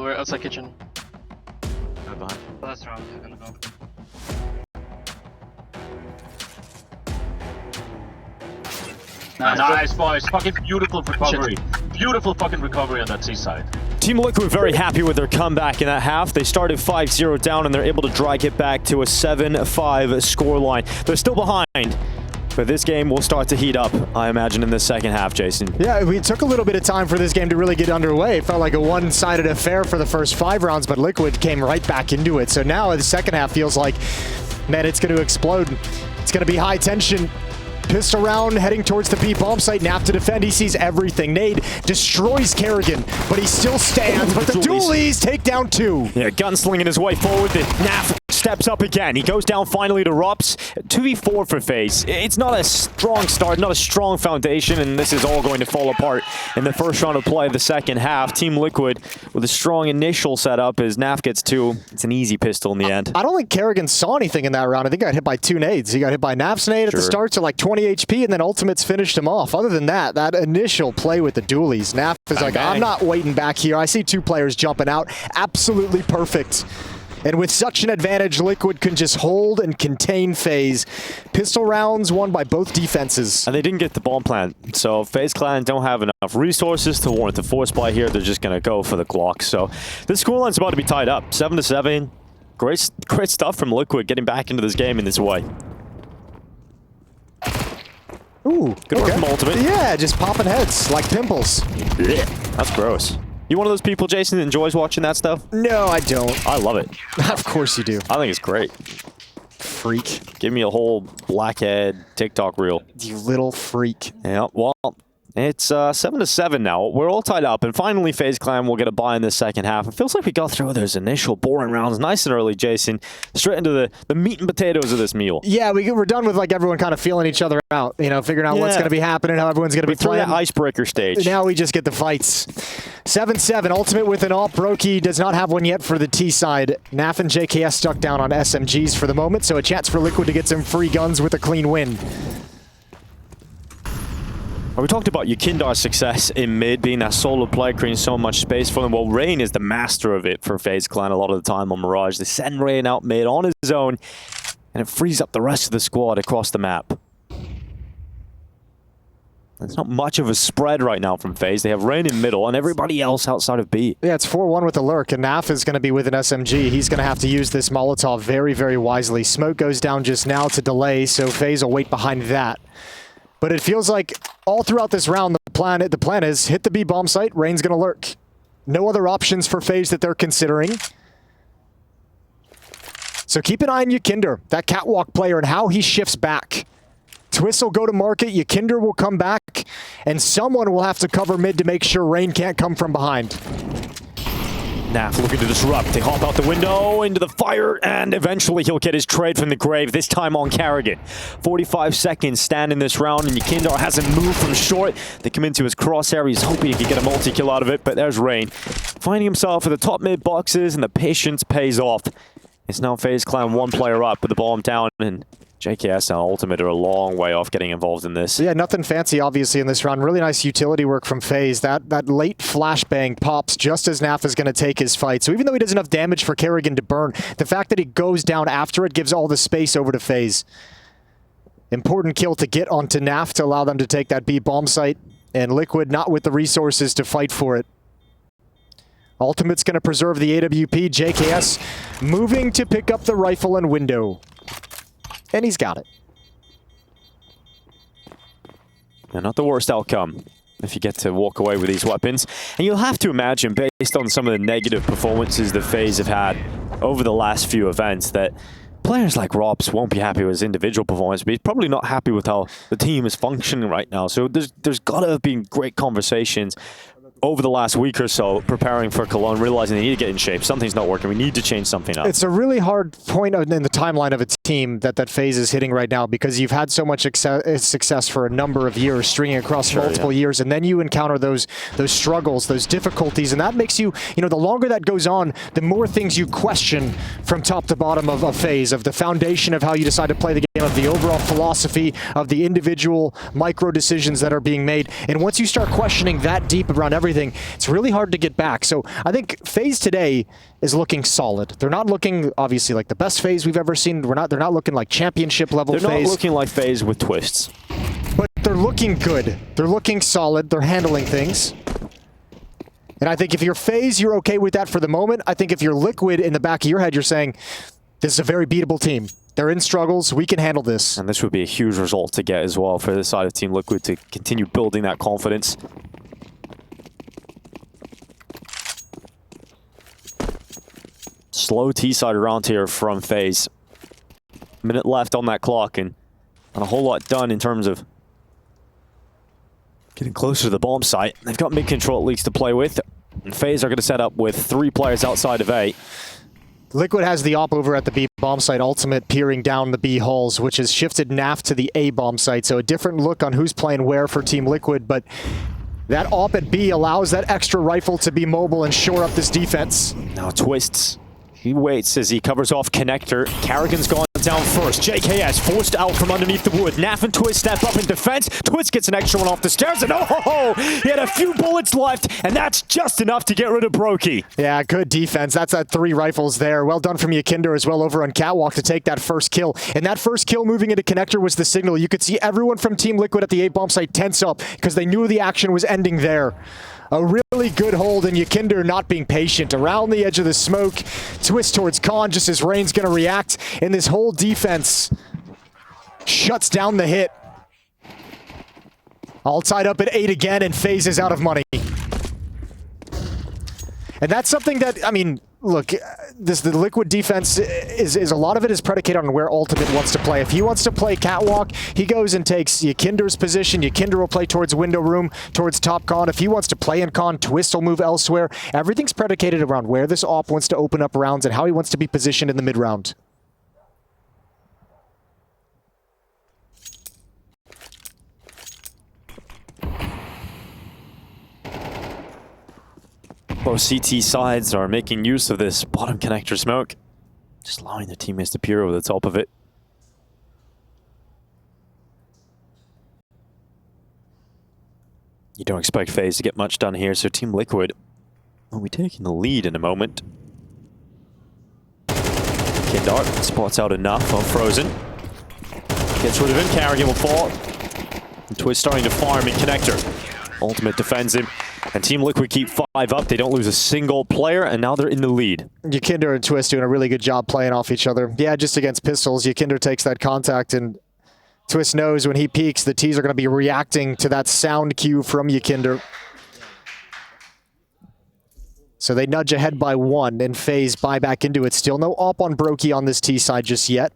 we're outside kitchen. Right behind. Last round, they're gonna go. Nice, boys. Fucking beautiful recovery. Beautiful fucking recovery on that seaside. Team Liquid very happy with their comeback in that half. They started 5-0 down, and they're able to drag it back to a 7-5 scoreline. They're still behind, but this game will start to heat up, I imagine, in the second half, Jason. Yeah, we took a little bit of time for this game to really get underway. It felt like a one-sided affair for the first 5 rounds, but Liquid came right back into it. So now the second half feels like, man, it's going to explode. It's going to be high tension. Pistol round heading towards the B bomb site. Naf to defend. He sees everything. Nade destroys Kerrigan, but he still stands. But the Dualies take down 2. Yeah, gunslinging his way forward. The Naf steps up again. He goes down finally to Rups. 2v4 for FaZe. It's not a strong start, not a strong foundation, and this is all going to fall apart in the first round of play of the second half. Team Liquid with a strong initial setup as Naf gets 2. It's an easy pistol in the end. I don't think Kerrigan saw anything in that round. I think he got hit by 2 nades. He got hit by Naf's nade at the start to like 20 HP, and then Ultimates finished him off. Other than that, that initial play with the Dualies, Naf is like, I'm not waiting back here. I see 2 players jumping out. Absolutely perfect. And with such an advantage, Liquid can just hold and contain FaZe. Pistol rounds won by both defenses. And they didn't get the bomb plant, so FaZe Clan don't have enough resources to warrant the force buy here. They're just going to go for the Glock. So this scoreline's about to be tied up. 7-7. Great stuff from Liquid getting back into this game in this way. Ooh, good work from Ultimate. Yeah, just popping heads like pimples. That's gross. You one of those people, Jason, that enjoys watching that stuff? No, I don't. I love it. Of course you do. I think it's great. Freak. Give me a whole blackhead TikTok reel. You little freak. Yeah, well, it's 7-7 now. We're all tied up, and finally FaZe Clan will get a bye in the second half. It feels like we got through those initial boring rounds nice and early, Jason. Straight into the meat and potatoes of this meal. Yeah, we're done with like everyone kind of feeling each other out, you know, figuring out what's going to be happening, how everyone's going to be through playing. that icebreaker stage. Now we just get the fights. 7-7, Ultimate with an AWP. Brokey does not have one yet for the T side. Naf and JKS stuck down on SMGs for the moment, so a chance for Liquid to get some free guns with a clean win. We talked about Yukindar's success in mid, being that solo player, creating so much space for them. Well, Rain is the master of it for FaZe Clan a lot of the time on Mirage. They send Rain out mid on his own, and it frees up the rest of the squad across the map. There's not much of a spread right now from FaZe. They have Rain in middle and everybody else outside of B. Yeah, it's 4-1 with the lurk, and Naf is going to be with an SMG. He's going to have to use this Molotov very, very wisely. Smoke goes down just now to delay, so FaZe will wait behind that. But it feels like all throughout this round, the plan is hit the B bomb site, Rain's going to lurk. No other options for FaZe that they're considering. So keep an eye on Yukinder, that catwalk player, and how he shifts back. Twist will go to market, Yukinder will come back, and someone will have to cover mid to make sure Rain can't come from behind. Naf looking to disrupt. They hop out the window into the fire, and eventually he'll get his trade from the grave, this time on Kerrigan. 45 seconds stand in this round, and Yukindar hasn't moved from short. They come into his crosshair. He's hoping he can get a multi-kill out of it, but there's Rain. Finding himself at the top mid boxes, and the patience pays off. It's now FaZe Clan 1 player up with the bomb down, and JKS and Ultimate are a long way off getting involved in this. Yeah, nothing fancy, obviously, in this round. Really nice utility work from FaZe. That late flashbang pops just as Naf is going to take his fight. So even though he doesn't have damage for Kerrigan to burn, the fact that he goes down after it gives all the space over to FaZe. Important kill to get onto Naf to allow them to take that B bomb site. And Liquid not with the resources to fight for it. Ultimate's going to preserve the AWP. JKS moving to pick up the rifle and window. And he's got it. Yeah, not the worst outcome if you get to walk away with these weapons. And you'll have to imagine, based on some of the negative performances that FaZe have had over the last few events, that players like Robs won't be happy with his individual performance, but he's probably not happy with how the team is functioning right now. So there's got to have been great conversations over the last week or so, preparing for Cologne, realizing they need to get in shape. Something's not working. We need to change something up. It's a really hard point in the timeline of a team that FaZe is hitting right now, because you've had so much success for a number of years, stringing across multiple years, and then you encounter those struggles, those difficulties, and that makes you, the longer that goes on, the more things you question from top to bottom of FaZe, of the foundation of how you decide to play the game. of the overall philosophy of the individual micro decisions that are being made. And once you start questioning that deep around everything, it's really hard to get back. So I think FaZe today is looking solid. They're not looking, obviously, like the best FaZe we've ever seen. They're not looking like championship level FaZe. They're not looking like FaZe with twists. But they're looking good. They're looking solid. They're handling things. And I think if you're FaZe, you're okay with that for the moment. I think if you're Liquid, in the back of your head, you're saying, this is a very beatable team. They're in struggles. We can handle this. And this would be a huge result to get as well for the side of Team Liquid to continue building that confidence. Slow T-side round here from FaZe. Minute left on that clock and not a whole lot done in terms of getting closer to the bomb site. They've got mid-control at least to play with. And FaZe are going to set up with 3 players outside of A. Liquid has the op over at the B bomb site, Ultimate peering down the B halls, which has shifted NAF to the A bomb site. So a different look on who's playing where for Team Liquid, but that op at B allows that extra rifle to be mobile and shore up this defense. Now Twists. He waits as he covers off Connector. Carrigan's gone down first. JKS forced out from underneath the wood. Naf and Twist step up in defense. Twist gets an extra one off the stairs, and oh, he had a few bullets left, and that's just enough to get rid of Brokey. Yeah, good defense. That's 3 rifles there. Well done from Yakinder as well over on Catwalk to take that first kill. And that first kill moving into Connector was the signal. You could see everyone from Team Liquid at the A bomb site tense up because they knew the action was ending there. A really good hold, and Yakinder not being patient. Around the edge of the smoke, twist towards Khan just as Rain's going to react, and this whole defense shuts down the hit. All tied up at 8 again, and FaZe is out of money. And that's something that, I mean, look, the Liquid defense is a lot of it is predicated on where Ultimate wants to play. If he wants to play Catwalk, he goes and takes Yakinder's position. Yakinder will play towards window room, towards top con. If he wants to play in con, Twist will move elsewhere. Everything's predicated around where this op wants to open up rounds and how he wants to be positioned in the mid round. Both CT sides are making use of this bottom connector smoke, just allowing their teammates to peer over the top of it. You don't expect FaZe to get much done here, so Team Liquid will be taking the lead in a moment. Kindart spots out enough on Frozen. Gets rid of him, Carrigan will fall. And Twist starting to farm in Connector. Ultimate defends him. And Team Liquid keep 5 up. They don't lose a single player, and now they're in the lead. Yakinder and Twist doing a really good job playing off each other. Yeah, just against pistols, Yakinder takes that contact, and Twist knows when he peeks, the T's are going to be reacting to that sound cue from Yakinder. So they nudge ahead by 1, and FaZe buy back into it. Still no op on Brokey on this T side just yet.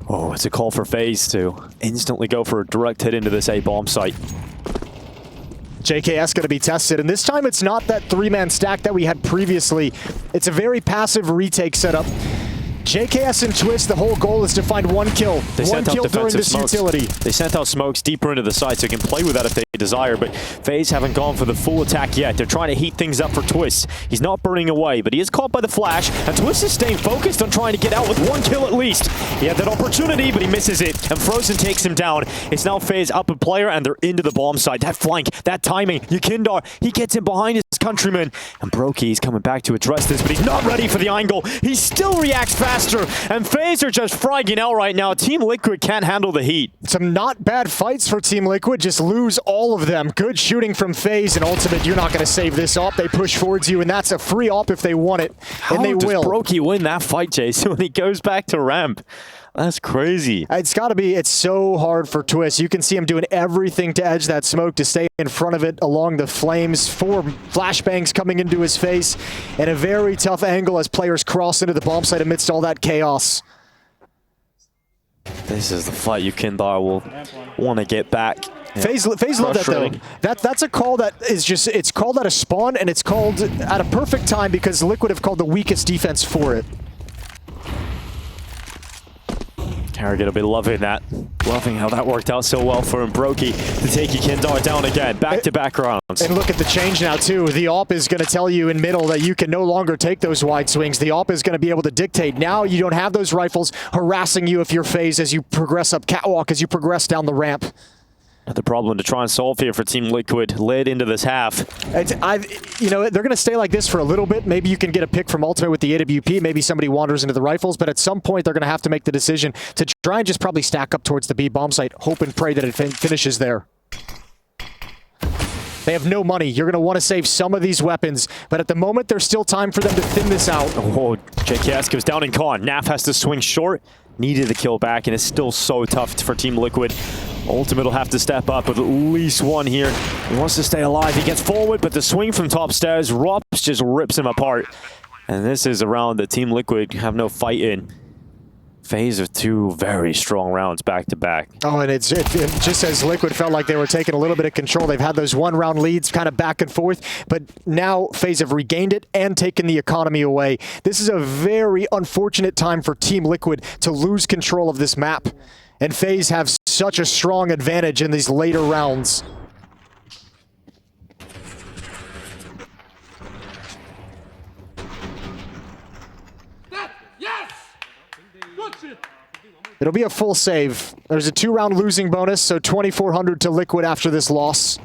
Oh, it's a call for FaZe to instantly go for a direct hit into this A bomb site. JKS going to be tested, and this time it's not that 3-man stack that we had previously. It's a very passive retake setup. JKS and Twist, the whole goal is to find 1 kill. One kill during this utility. They sent out smokes deeper into the site, so they can play with that if they desire, but FaZe haven't gone for the full attack yet. They're trying to heat things up for Twist. He's not burning away, but he is caught by the flash, and Twist is staying focused on trying to get out with 1 kill at least. He had that opportunity, but he misses it, and Frozen takes him down. It's now FaZe up a player, and they're into the bomb site. That flank, that timing, Yakindar, he gets in behind his countryman, and Brokey's coming back to address this, but he's not ready for the angle. He still reacts faster, and FaZe are just fragging out right now. Team Liquid can't handle the heat. Some not bad fights for Team Liquid, just lose all of them. Good shooting from FaZe, and Ultimate, you're not going to save this op. They push towards you, and that's a free op if they want it, and they will. How does Brokey win that fight, Jason, when he goes back to ramp? That's crazy. It's got to be. It's so hard for Twist. You can see him doing everything to edge that smoke, to stay in front of it along the flames. 4 flashbangs coming into his face, and a very tough angle as players cross into the bomb site amidst all that chaos. This is the fight Yakindar will want to get back. FaZe love that though. That's a call that is just, it's called at a spawn, and it's called at a perfect time because Liquid have called the weakest defense for it. Carrigan will be loving that. Loving how that worked out so well for him. Brokey to take Kindar down again. Back-to-back rounds. And look at the change now, too. The AWP is going to tell you in middle that you can no longer take those wide swings. The AWP is going to be able to dictate. Now you don't have those rifles harassing you if you're FaZe as you progress up catwalk, as you progress down the ramp. The problem to try and solve here for Team Liquid led into this half. You know, they're going to stay like this for a little bit. Maybe you can get a pick from Ultimate with the AWP. Maybe somebody wanders into the rifles, but at some point they're going to have to make the decision to try and just probably stack up towards the B bomb site, hope and pray that it finishes there. They have no money. You're going to want to save some of these weapons, but at the moment there's still time for them to thin this out. Oh, JKS goes down in con. Naf has to swing short. Needed the kill back, and it's still so tough for Team Liquid. Ultimate will have to step up with at least one here. He wants to stay alive. He gets forward, but the swing from top stairs, Rops just rips him apart. And this is a round that Team Liquid have no fight in. FaZe of two very strong rounds back to back. Oh, and it just as Liquid felt like they were taking a little bit of control. They've had those one-round leads kind of back and forth, but now FaZe have regained it and taken the economy away. This is a very unfortunate time for Team Liquid to lose control of this map, and FaZe have such a strong advantage in these later rounds. It'll be a full save. There's a 2-round losing bonus, so 2,400 to Liquid after this loss.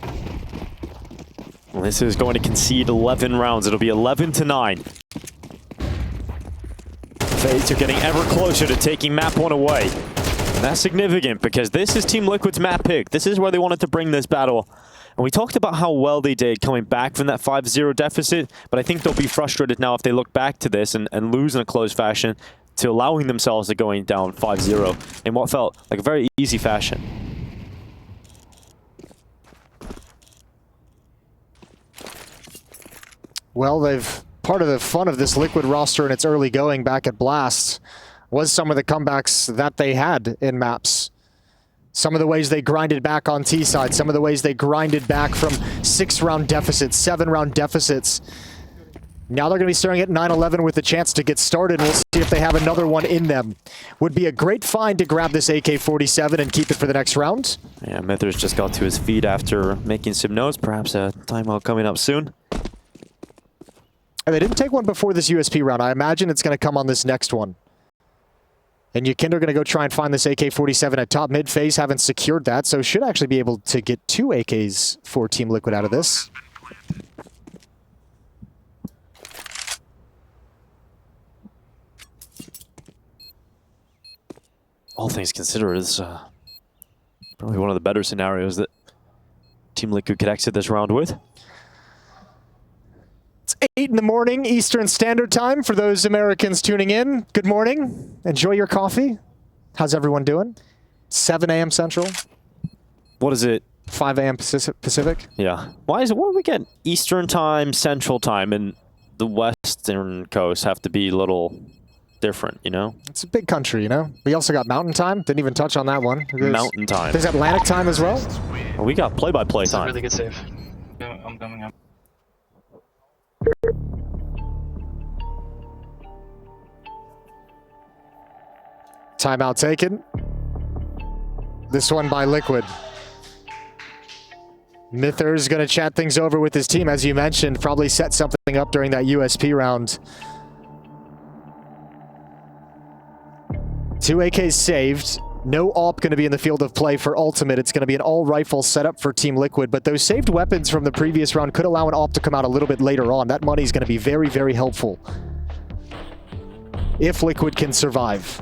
Well, this is going to concede 11 rounds. It'll be 11-9. FaZe are getting ever closer to taking map 1 away. And that's significant because this is Team Liquid's map pick. This is where they wanted to bring this battle. And we talked about how well they did coming back from that 5-0 deficit, but I think they'll be frustrated now if they look back to this and lose in a close fashion, to allowing themselves to going down 5-0 in what felt like a very easy fashion. Well, part of the fun of this Liquid roster in its early going back at Blast was some of the comebacks that they had in maps. Some of the ways they grinded back on T-side, some of the ways they grinded back from 6-round deficits, 7-round deficits. Now they're going to be staring at 9-11 with a chance to get started. We'll see if they have another one in them. Would be a great find to grab this AK-47 and keep it for the next round. Yeah, Mithers just got to his feet after making some notes. Perhaps a timeout coming up soon. And they didn't take one before this USP round. I imagine it's going to come on this next one. And Yukinder going to go try and find this AK-47 at top mid. FaZe haven't secured that, so should actually be able to get 2 AKs for Team Liquid out of this. All things considered, is probably one of the better scenarios that Team Liquid could exit this round with. It's 8 in the morning Eastern Standard Time for those Americans tuning in. Good morning. Enjoy your coffee. How's everyone doing? 7 a.m. Central. What is it? 5 a.m. Pacific. Yeah. Why do we get Eastern Time, Central Time, and the Western Coast have to be a little different, you know? It's a big country, you know? We also got Mountain Time. Didn't even touch on that one. Mountain Time. There's Atlantic Time as well. Well, we got play-by-play time. Really good save. Yeah, I'm coming up. Timeout taken. This one by Liquid. Mithers going to chat things over with his team, as you mentioned. Probably set something up during that USP round. 2 AKs saved. No AWP going to be in the field of play for Ultimate. It's going to be an all-rifle setup for Team Liquid, but those saved weapons from the previous round could allow an AWP to come out a little bit later on. That money is going to be very, very helpful if Liquid can survive.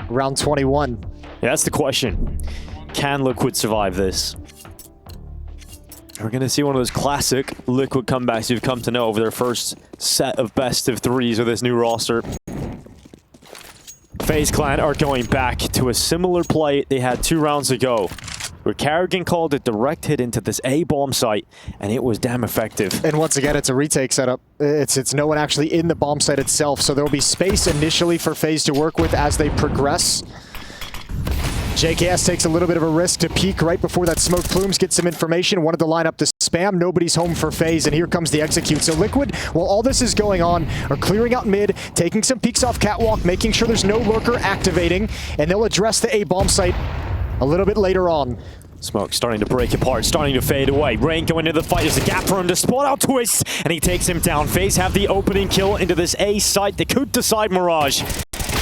Round 21. Yeah, that's the question. Can Liquid survive this? We're going to see one of those classic Liquid comebacks you've come to know over their first set of best of threes with this new roster. FaZe Clan are going back to a similar play they had 2 rounds ago, where Carrigan called a direct hit into this A-bomb site, and it was damn effective. And once again, it's a retake setup. It's no one actually in the bomb site itself, so there will be space initially for FaZe to work with as they progress. JKS takes a little bit of a risk to peek right before that smoke plumes, get some information. Wanted to line up the spam, nobody's home for FaZe, and here comes the execute. So Liquid, while all this is going on, are clearing out mid, taking some peeks off catwalk, making sure there's no lurker activating, and they'll address the A bomb site a little bit later on. Smoke starting to break apart, starting to fade away. Rain going into the fight. There's a gap for him to spot out Twist, and he takes him down. FaZe have the opening kill into this A site. They could decide Mirage.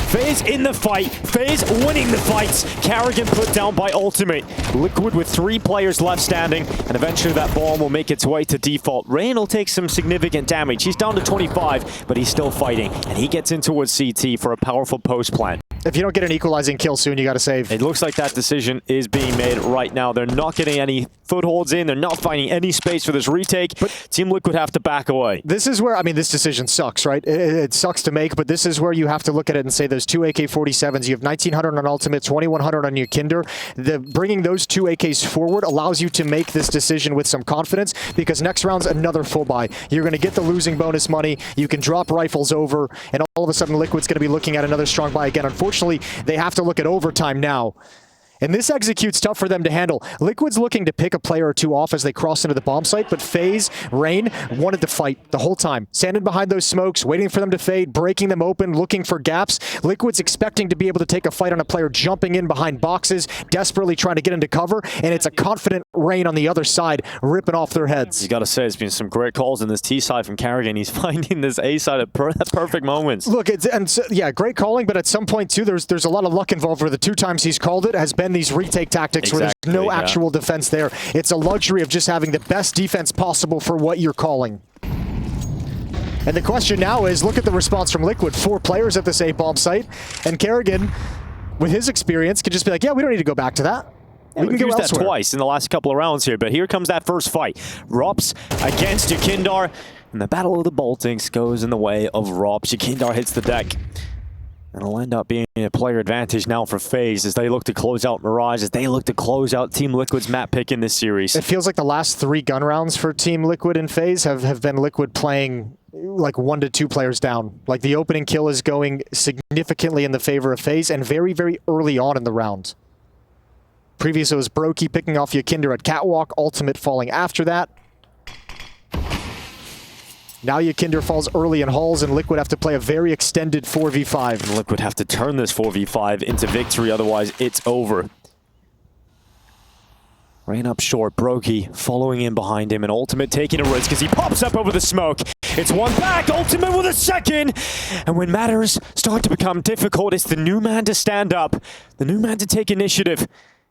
FaZe in the fight. FaZe winning the fights. Karrigan put down by ultimate. Liquid with 3 players left standing, and eventually that bomb will make its way to default. Rain will take some significant damage. He's down to 25, but he's still fighting, and he gets in towards CT for a powerful post plant. If you don't get an equalizing kill soon, you got to save. It looks like that decision is being made right now. They're not getting any footholds in. They're not finding any space for this retake. But Team Liquid have to back away. This is where, I mean, this decision sucks, right? It sucks to make, but this is where you have to look at it and say those 2 AK-47s, you have 1900 on ultimate, 2100 on your Kinder. Bringing those 2 AKs forward allows you to make this decision with some confidence, because next round's another full buy. You're going to get the losing bonus money. You can drop rifles over, and all of a sudden Liquid's going to be looking at another strong buy again. Unfortunately, they have to look at overtime now. And this execute's tough for them to handle. Liquid's looking to pick a player or 2 off as they cross into the bomb site, but FaZe, Rain, wanted to fight the whole time. Standing behind those smokes, waiting for them to fade, breaking them open, looking for gaps. Liquid's expecting to be able to take a fight on a player jumping in behind boxes, desperately trying to get into cover, and it's a confident Rain on the other side, ripping off their heads. You got to say, it's been some great calls in this T side from Karrigan. He's finding this A side at perfect moments. Look, yeah, great calling, but at some point, too, there's a lot of luck involved where the 2 times he's called it has been these retake tactics where there's no actual defense there. It's a luxury of just having the best defense possible for what you're calling. And the question now is, look at the response from Liquid. 4 players at this A bomb site, and Karrigan, with his experience, could just be like, yeah, we don't need to go back to that. We can go used elsewhere. That twice in the last couple of rounds here, but here comes that first fight. Rops against Yakindar, and the Battle of the Baltics goes in the way of Rops. Yakindar hits the deck. And it'll end up being a player advantage now for FaZe as they look to close out Mirage, as they look to close out Team Liquid's map pick in this series. It feels like the last 3 gun rounds for Team Liquid and FaZe have been Liquid playing like 1 to 2 players down. Like the opening kill is going significantly in the favor of FaZe, and very, very early on in the round. Previous it was Brokey picking off Yakinder at catwalk, ultimate falling after that. Now Yakinder falls early in halls, and Liquid have to play a very extended 4v5. And Liquid have to turn this 4v5 into victory, otherwise it's over. Rain up short, Brokey following in behind him, and Ultimate taking a risk as he pops up over the smoke. It's one back, Ultimate with a second! And when matters start to become difficult, it's the new man to stand up, the new man to take initiative.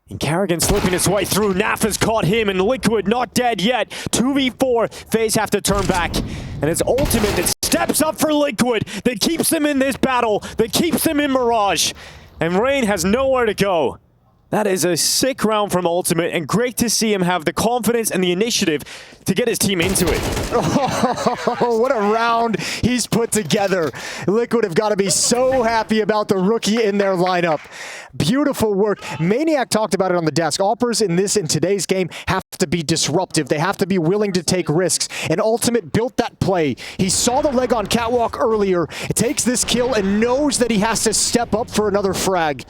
And Karrigan slipping his way through. Naf has caught him, and Liquid not dead yet. 2v4. FaZe have to turn back. And it's Ultimate that steps up for Liquid, that keeps them in this battle, that keeps them in Mirage. And Rain has nowhere to go. That is a sick round from Ultimate, and great to see him have the confidence and the initiative to get his team into it. Oh, what a round he's put together. Liquid have got to be so happy about the rookie in their lineup. Beautiful work. Maniac talked about it on the desk. Oppers in today's game have to be disruptive. They have to be willing to take risks. And Ultimate built that play. He saw the leg on catwalk earlier, takes this kill, and knows that he has to step up for another frag.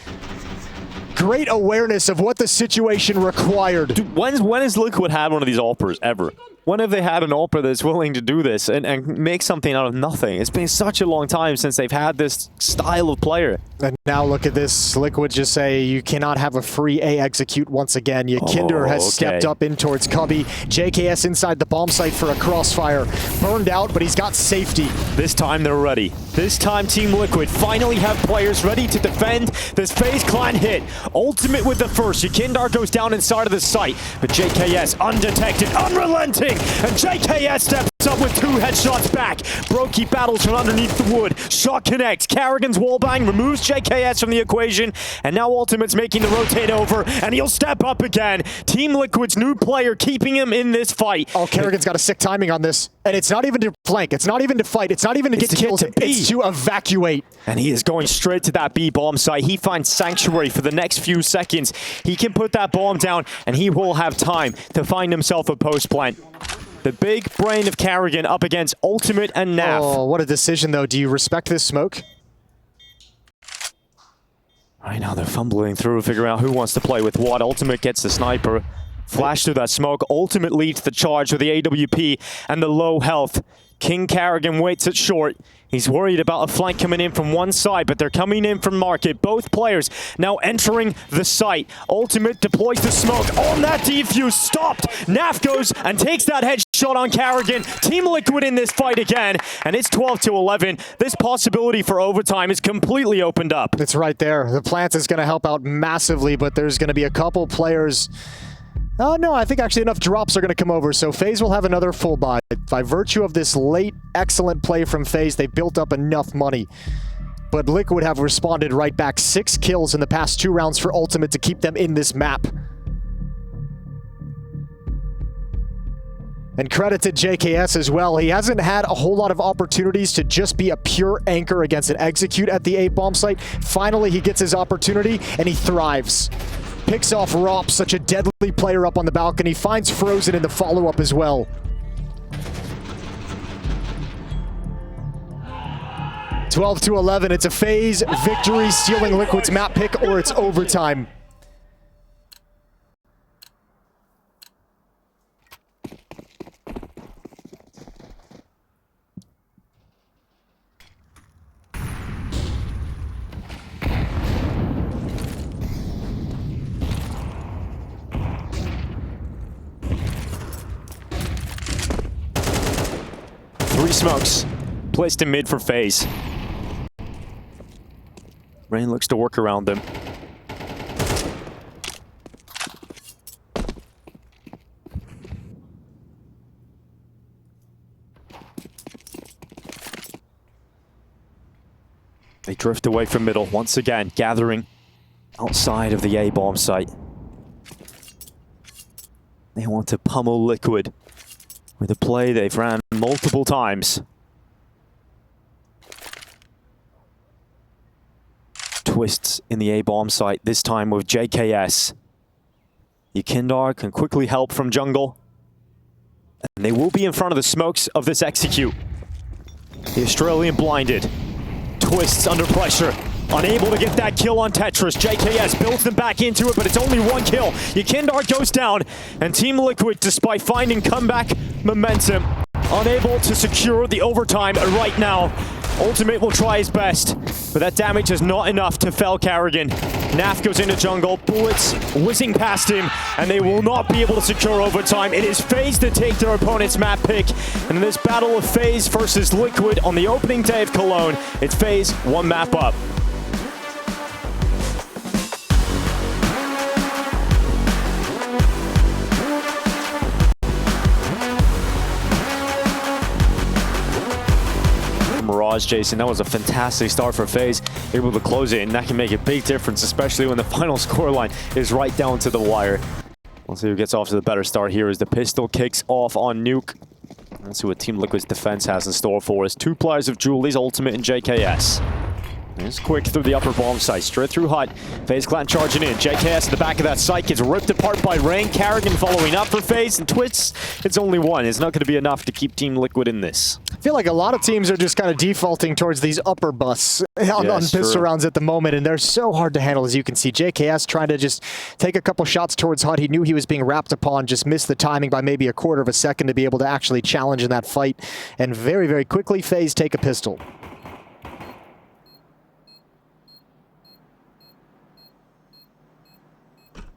Great awareness of what the situation required. Dude, when has Liquid had one of these Alpers ever? When have they had an Alper that's willing to do this and make something out of nothing? It's been such a long time since they've had this style of player. And now look at this. Liquid just say you cannot have a free A execute once again. Yakinder has stepped up in towards Cubby. JKS inside the bomb site for a crossfire. Burned out, but he's got safety. This time they're ready. This time Team Liquid finally have players ready to defend this FaZe Clan hit. Ultimate with the first. Yakindar goes down inside of the site, but JKS undetected, unrelenting, and JKS steps up with 2 headshots back. Brokey battles from underneath the wood. Shot connects. Karrigan's wallbang removes JKS from the equation, and now Ultimate's making the rotate over, and he'll step up again. Team Liquid's new player keeping him in this fight. Oh, Karrigan's got a sick timing on this. And it's not even to flank. It's not even to fight. It's not even to get kills. It's to evacuate. And he is going straight to that B bomb site. He finds sanctuary for the next few seconds. He can put that bomb down, and he will have time to find himself a post plant. The big brain of Karrigan up against Ultimate and Naf. Oh, what a decision, though. Do you respect this smoke? Right now they're fumbling through, figuring out who wants to play with what. Ultimate gets the sniper. Flash through that smoke. Ultimate leads the charge with the AWP and the low health. King Carrigan waits at short. He's worried about a flank coming in from one side, but they're coming in from market. Both players now entering the site. Ultimate deploys the smoke on that defuse. Stopped. Naf goes and takes that headshot on Carrigan. Team Liquid in this fight again, and it's 12-11. This possibility for overtime is completely opened up. It's right there. The plant is going to help out massively, but there's going to be a couple players. Oh, no, I think actually enough drops are going to come over, so FaZe will have another full buy. By virtue of this late, excellent play from FaZe, they built up enough money. But Liquid have responded right back. 6 kills in the past 2 rounds for Ultimate to keep them in this map. And credit to JKS as well. He hasn't had a whole lot of opportunities to just be a pure anchor against an execute at the A-bomb site. Finally, he gets his opportunity, and he thrives. Picks off Rop, such a deadly player up on the balcony. Finds Frozen in the follow-up as well. (12-11). It's a FaZe victory, stealing Liquid's map pick, or it's overtime. Three smokes placed in mid for FaZe. Rain looks to work around them. They drift away from middle once again, gathering outside of the A-bomb site. They want to pummel Liquid with a play they've ran multiple times. Twists in the A-bomb site, this time with JKS. Yakindar can quickly help from jungle. And they will be in front of the smokes of this execute. The Australian blinded. Twists under pressure. Unable to get that kill on Tetris. JKS builds them back into it, but it's only 1 kill. Yakindar goes down, and Team Liquid, despite finding comeback momentum, unable to secure the overtime right now. Ultimate will try his best, but that damage is not enough to fell Carrigan. Naf goes into jungle, bullets whizzing past him, and they will not be able to secure overtime. It is FaZe to take their opponent's map pick, and in this battle of FaZe versus Liquid on the opening day of Cologne, it's FaZe 1 map up. Mirage, Jason, that was a fantastic start for FaZe. Able to close it, and that can make a big difference, especially when the final scoreline is right down to the wire. We'll see who gets off to the better start here as the pistol kicks off on Nuke. Let's see what Team Liquid's defense has in store for us. 2 players of Julie's, Ultimate and JKS. It's quick through the upper bomb site, straight through Hut. FaZe Clan charging in. JKS at the back of that site gets ripped apart by Rain. Carrigan following up for FaZe, and Twists, it's only 1. It's not going to be enough to keep Team Liquid in this. I feel like a lot of teams are just kind of defaulting towards these upper busts on pistol rounds at the moment, and they're so hard to handle, as you can see. JKS trying to just take a couple shots towards Hut. He knew he was being wrapped upon, just missed the timing by maybe a quarter of a second to be able to actually challenge in that fight. And very, very quickly, FaZe take a pistol.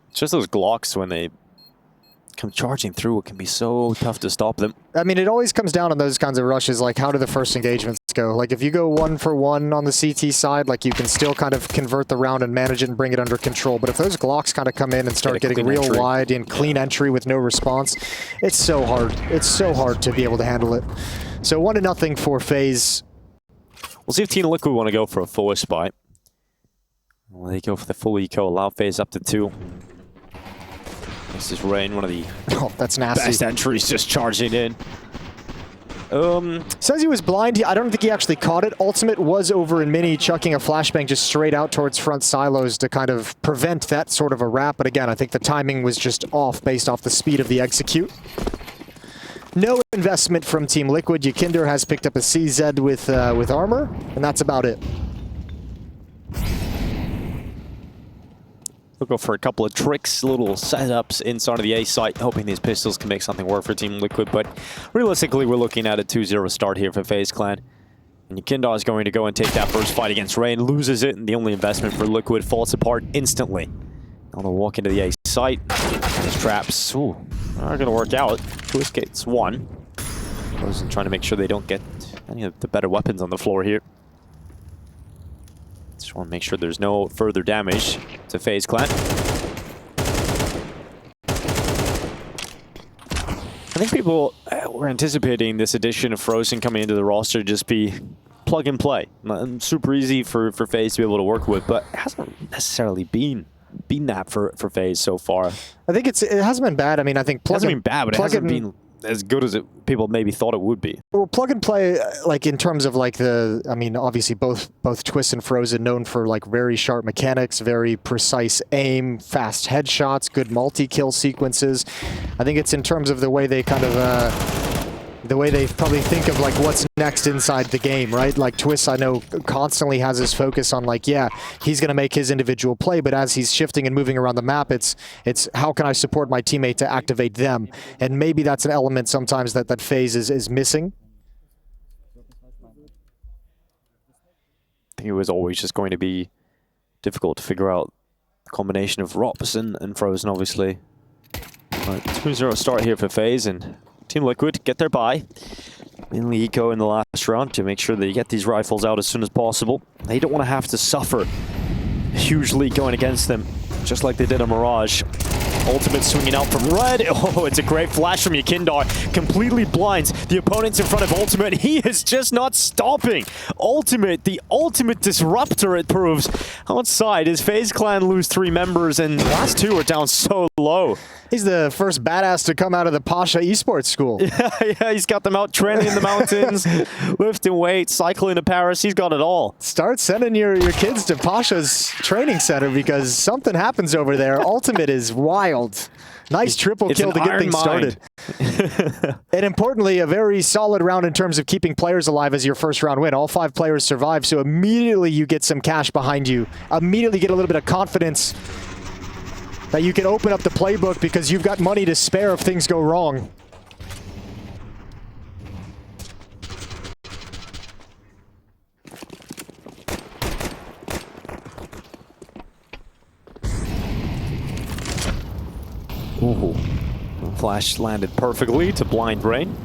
It's just those Glocks, when they come charging through, it can be so tough to stop them. I mean, it always comes down on those kinds of rushes, like how do the first engagements go? Like if you go 1 for 1 on the CT side, like you can still kind of convert the round and manage it and bring it under control. But if those Glocks kind of come in and start getting real wide and clean entry with no response, it's so hard. It's so hard to be able to handle it. So 1-0 for FaZe. We'll see if Team Liquid want to go for a fuller spy. Well, they go for the full eco, allow FaZe up to 2. This is Rain, one of the that's nasty. Best entries, just charging in. Says he was blind. I don't think he actually caught it. Ultimate was over in mini, chucking a flashbang just straight out towards front silos to kind of prevent that sort of a wrap. But again, I think the timing was just off based off the speed of the execute. No investment from Team Liquid. Yakinder has picked up a CZ with armor, and that's about it. We'll go for a couple of tricks, little setups inside of the A site, hoping these pistols can make something work for Team Liquid. But realistically, we're looking at a 2-0 start here for FaZe Clan. And Yukindar is going to go and take that first fight against Rain, loses it, and the only investment for Liquid falls apart instantly. Now they'll walk into the A site. Those traps, ooh, are going to work out. Twist gets one. FaZe trying to make sure they don't get any of the better weapons on the floor here. Just want to make sure there's no further damage to FaZe Clan. I think people were anticipating this addition of Frozen coming into the roster to just be plug and play. Super easy for FaZe to be able to work with, but it hasn't necessarily been that for FaZe so far. I think it hasn't been bad. I mean, I think it hasn't been bad, but it hasn't been as good as people maybe thought it would be. Well, plug and play, like in terms of like the, I mean, obviously both Twist and Frozen known for like very sharp mechanics, very precise aim, fast headshots, good multi-kill sequences. I think it's in terms of the way they kind of, the way they probably think of like what's next inside the game, right? Like Twist, I know, constantly has his focus on like, yeah, he's going to make his individual play, but as he's shifting and moving around the map, it's how can I support my teammate to activate them? And maybe that's an element sometimes that FaZe is missing. I think it was always just going to be difficult to figure out the combination of Rops and Frozen, obviously. But 2-0 start here for FaZe, and Team Liquid get their bye. Mainly eco in the last round to make sure they get these rifles out as soon as possible. They don't want to have to suffer a huge lead going against them, just like they did on Mirage. Ultimate swinging out from Red. Oh, it's a great flash from Yukindar. Completely blinds the opponents in front of Ultimate. He is just not stopping. Ultimate, the ultimate disruptor, it proves. Outside, his FaZe Clan lose 3 members, and the last 2 are down so low. He's the first badass to come out of the Pasha esports school. Yeah, he's got them out training in the mountains, lifting weights, cycling to Paris. He's got it all. Start sending your kids to Pasha's training center because something happens over there. Ultimate is wild. Nice triple kill to get things started. And importantly, a very solid round in terms of keeping players alive as your first round win. All 5 players survive, so immediately you get some cash behind you. Immediately get a little bit of confidence that you can open up the playbook because you've got money to spare if things go wrong. Ooh. Flash landed perfectly to blind Rain.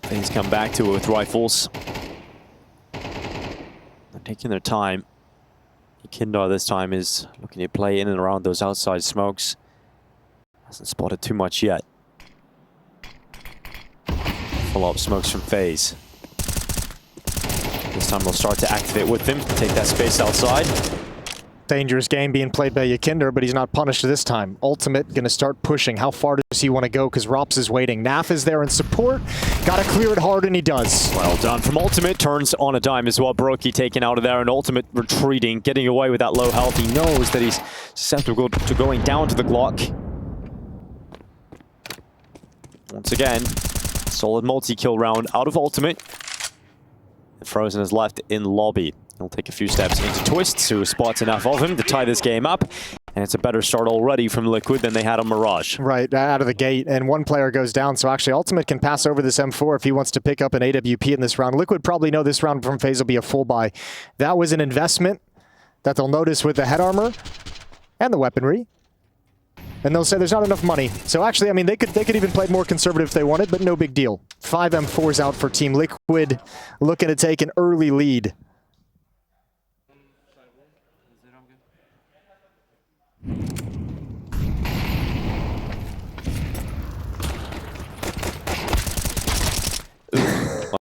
Things come back to it with rifles. They're taking their time. Yukindar this time is looking to play in and around those outside smokes. Hasn't spotted too much yet. Follow-up smokes from FaZe. This time they'll start to activate with him, take that space outside. Dangerous game being played by Yukindar, but he's not punished this time. Ultimate gonna start pushing. How far does he want to go? Because Rops is waiting. Naf is there in support. Gotta clear it hard, and he does. Well done from Ultimate. Turns on a dime as well. Brokey taken out of there, and Ultimate retreating, getting away with that low health. He knows that he's susceptible to going down to the Glock. Once again, solid multi-kill round out of Ultimate. Frozen is left in lobby. He'll take a few steps into Twist, who spots enough of him to tie this game up. And it's a better start already from Liquid than they had on Mirage. Right, out of the gate. And one player goes down, so actually Ultimate can pass over this M4 if he wants to pick up an AWP in this round. Liquid probably know this round from FaZe will be a full buy. That was an investment that they'll notice with the head armor and the weaponry. And they'll say there's not enough money. So actually, I mean, they could even play more conservative if they wanted, but no big deal. 5 M4s out for Team Liquid, looking to take an early lead.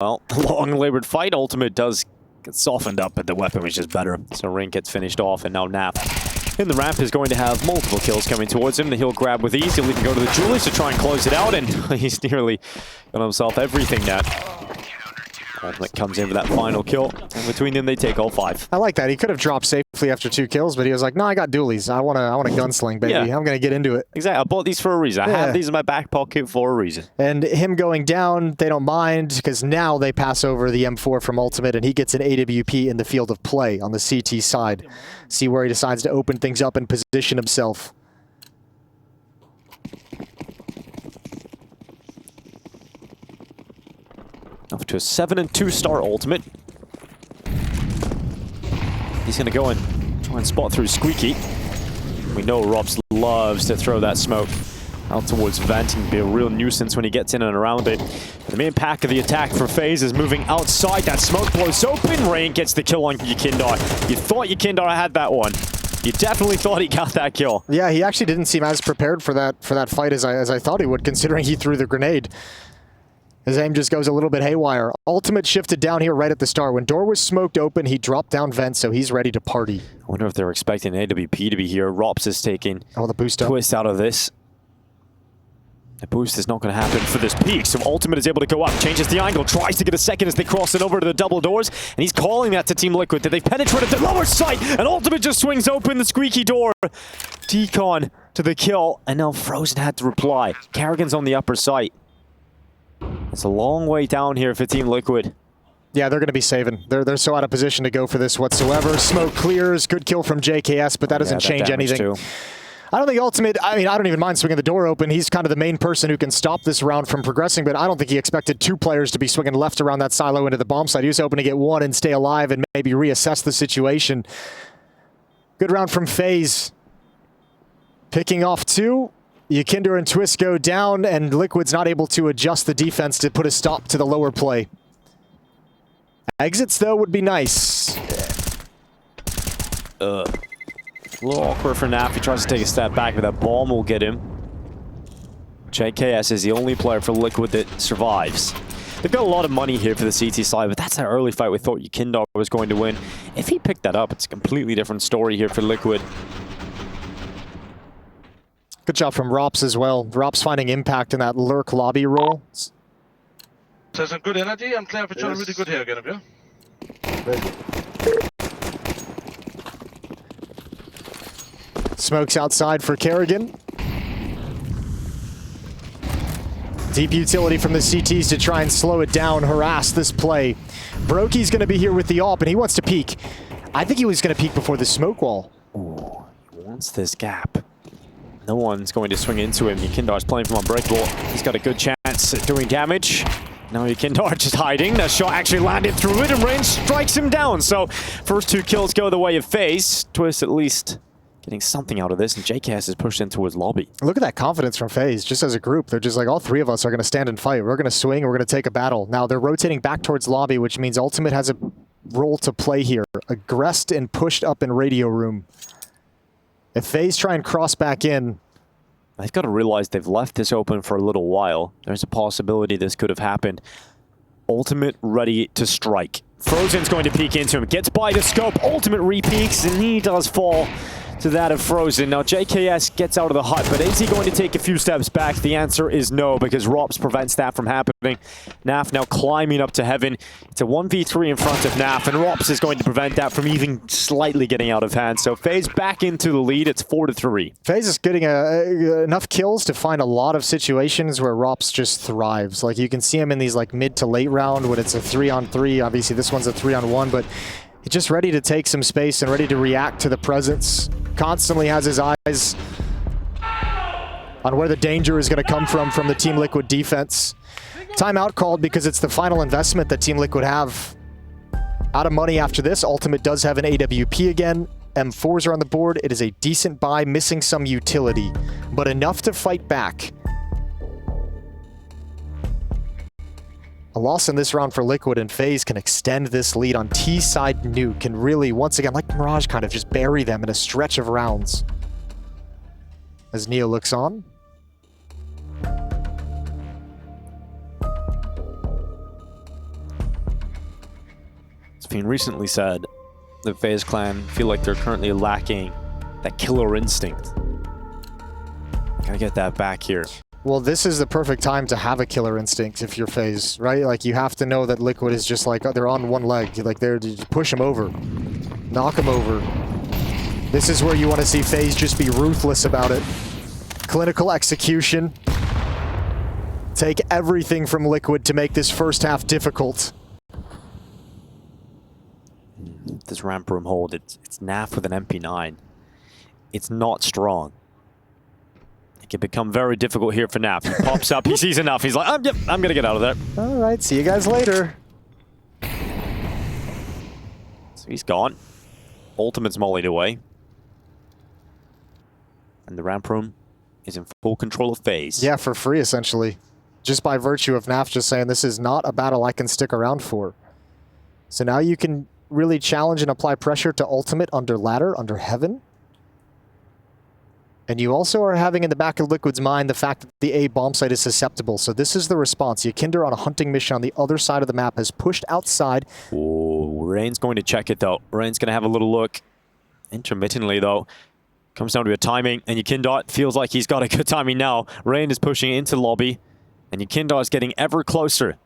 Well, long labored fight. Ultimate does get softened up, but the weapon was just better. So Ring gets finished off, and now Nap in the ramp is going to have multiple kills coming towards him that he'll grab with ease. He'll even go to the Julius to try and close it out, and he's nearly got himself everything now. Ultimate comes in for that final kill, and between them they take all 5. I like that. He could have dropped safely after 2 kills, but he was like, no, I got dualies. I want to gunsling, baby. Yeah. I'm going to get into it. Exactly. I bought these for a reason. I have these in my back pocket for a reason. And him going down, they don't mind, because now they pass over the M4 from Ultimate, and he gets an AWP in the field of play on the CT side. See where he decides to open things up and position himself. Off to a 7-2 start Ultimate. He's going to go and try and spot through Squeaky. We know Robs loves to throw that smoke out towards Vent and be a real nuisance when he gets in and around it. The main pack of the attack for FaZe is moving outside. That smoke blows open. Rain gets the kill on Yekindar. You thought Yekindar had that one. You definitely thought he got that kill. Yeah, he actually didn't seem as prepared for that fight as I thought he would, considering he threw the grenade. His aim just goes a little bit haywire. Ultimate shifted down here right at the start. When door was smoked open, he dropped down Vent, so he's ready to party. I wonder if they're expecting AWP to be here. Rops is taking the boost up. Twist out of this. The boost is not going to happen for this peak, so Ultimate is able to go up, changes the angle, tries to get a second as they cross it over to the double doors, and he's calling that to Team Liquid that they've penetrated the lower site, and Ultimate just swings open the squeaky door. Decon to the kill, and now Frozen had to reply. Kerrigan's on the upper site. It's a long way down here for Team Liquid. Yeah, they're going to be saving. They're so out of position to go for this whatsoever. Smoke clears, good kill from JKS, but that doesn't change anything. Too. I don't think Ultimate, I don't even mind swinging the door open. He's kind of the main person who can stop this round from progressing, but I don't think he expected 2 players to be swinging left around that silo into the bomb site. He was hoping to get 1 and stay alive and maybe reassess the situation. Good round from FaZe. Picking off 2. Yekindar and Twist go down, and Liquid's not able to adjust the defense to put a stop to the lower play. Exits, though, would be nice. A little awkward for Naf. He tries to take a step back, but that bomb will get him. JKS is the only player for Liquid that survives. They've got a lot of money here for the CT side, but that's an early fight we thought Yekindar was going to win. If he picked that up, it's a completely different story here for Liquid. Good job from Rops as well. Rops finding impact in that lurk lobby role. So some good energy. I'm clear for John. Really good here again, yeah? Smokes outside for Kerrigan. Deep utility from the CTs to try and slow it down, harass this play. Brokey's going to be here with the AWP, and he wants to peek. I think he was going to peek before the smoke wall. Ooh, he wants this gap. No one's going to swing into him. Yekindar's playing from Unbreakable. He's got a good chance at doing damage. Now Yekindar just hiding. That shot actually landed through it, and Rain strikes him down. So first 2 kills go the way of FaZe. Twist at least getting something out of this, and JKS is pushed into his lobby. Look at that confidence from FaZe, just as a group. They're just like, all 3 of us are going to stand and fight. We're going to swing, we're going to take a battle. Now they're rotating back towards lobby, which means Ultimate has a role to play here. Aggressed and pushed up in radio room. If FaZe try and cross back in, they've got to realize they've left this open for a little while. There's a possibility this could have happened. Ultimate ready to strike. Frozen's going to peek into him. Gets by the scope. Ultimate re-peeks, and he does fall to that of Frozen. Now JKS gets out of the hut, but is he going to take a few steps back? The answer is no, because Rops prevents that from happening. Naf now climbing up to heaven. It's a 1v3 in front of Naf, and Rops is going to prevent that from even slightly getting out of hand. So FaZe back into the lead. It's 4-3. FaZe is getting enough kills to find a lot of situations where Rops just thrives. Like, you can see him in these like mid to late round when it's a 3-on-3. Obviously this one's a 3-on-1, but he's just ready to take some space and ready to react to the presence. Constantly has his eyes on where the danger is going to come from the Team Liquid defense. Timeout called because it's the final investment that Team Liquid have. Out of money after this. Ultimate does have an AWP again. M4s are on the board. It is a decent buy, missing some utility, but enough to fight back. A loss in this round for Liquid, and FaZe can extend this lead on T-side Nuke, can really, once again, like Mirage, kind of just bury them in a stretch of rounds. As Neo looks on. It's been recently said that FaZe Clan feel like they're currently lacking that killer instinct. Gotta get that back here. Well, this is the perfect time to have a killer instinct if you're FaZe, right? Like, you have to know that Liquid is just like, they're on one leg. Like, they're to push them over, knock them over. This is where you want to see FaZe just be ruthless about it. Clinical execution. Take everything from Liquid to make this first half difficult. This ramp room hold, it's NAF with an MP9. It's not strong. It can become very difficult here for NAF. He pops up, he sees enough, he's like, yep, I'm gonna get out of there. All right, see you guys later. So he's gone. Ultimate's mollied away. And the ramp room is in full control of FaZe. Yeah, for free, essentially. Just by virtue of NAF just saying, this is not a battle I can stick around for. So now you can really challenge and apply pressure to Ultimate under ladder, under heaven. And you also are having in the back of Liquid's mind the fact that the A bomb site is susceptible. So this is the response. Yakinder on a hunting mission on the other side of the map has pushed outside. Ooh, Rain's going to check it though. Rain's going to have a little look. Intermittently though. Comes down to a timing, and Yakinder feels like he's got a good timing now. Rain is pushing into lobby, and Yakinder is getting ever closer.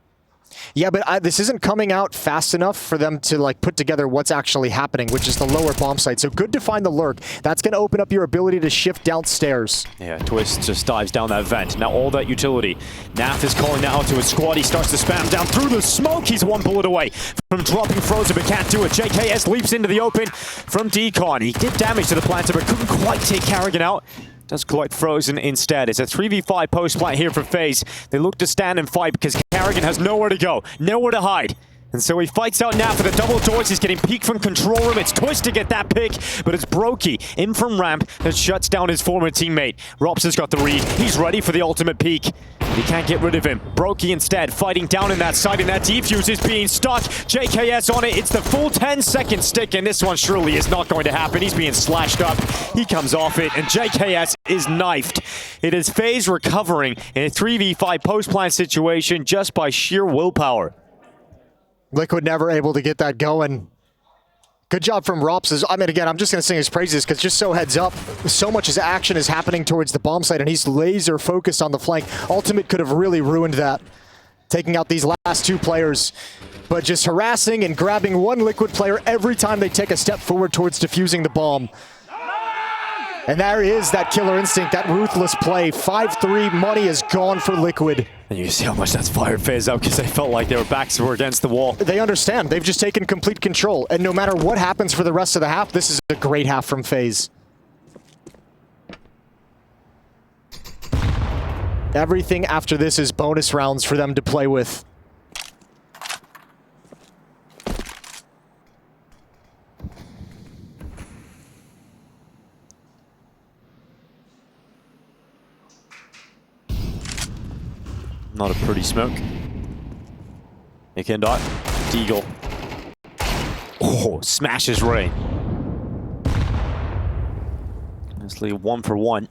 Yeah, but this isn't coming out fast enough for them to like put together what's actually happening, which is the lower bomb site. So good to find the lurk. That's going to open up your ability to shift downstairs. Yeah, Twist just dives down that vent. Now all that utility. Naf is calling that out to his squad. He starts to spam down through the smoke. He's one bullet away from dropping Frozen, but can't do it. JKS leaps into the open from Decon. He did damage to the planter, but couldn't quite take Karrigan out. Does collect Frozen instead. It's a 3v5 post-plant here for FaZe. They look to stand and fight because Karrigan has nowhere to go, nowhere to hide. And so he fights out now for the double doors. He's getting peeked from control room. It's Twist to get that pick, but it's Brokey in from ramp that shuts down his former teammate. Rops has got the read. He's ready for the ultimate peek. He can't get rid of him. Brokey instead fighting down in that side, and that defuse is being stuck. JKS on it. It's the full 10-second stick, and this one surely is not going to happen. He's being slashed up. He comes off it, and JKS is knifed. It is FaZe recovering in a 3v5 post-plant situation just by sheer willpower. Liquid never able to get that going. Good job from Rops. I mean, again, I'm just going to sing his praises because just so heads up, so much as action is happening towards the bomb site and he's laser focused on the flank. Ultimate could have really ruined that, taking out these last two players. But just harassing and grabbing one Liquid player every time they take a step forward towards defusing the bomb. And there is that killer instinct, that ruthless play. 5-3, money is gone for Liquid. And you see how much that's fired FaZe out because they felt like their backs were against the wall. They understand. They've just taken complete control. And no matter what happens for the rest of the half, this is a great half from FaZe. Everything after this is bonus rounds for them to play with. Not a pretty smoke. Yakinder, Deagle. Oh, smashes Rain. Nicely 1 for 1.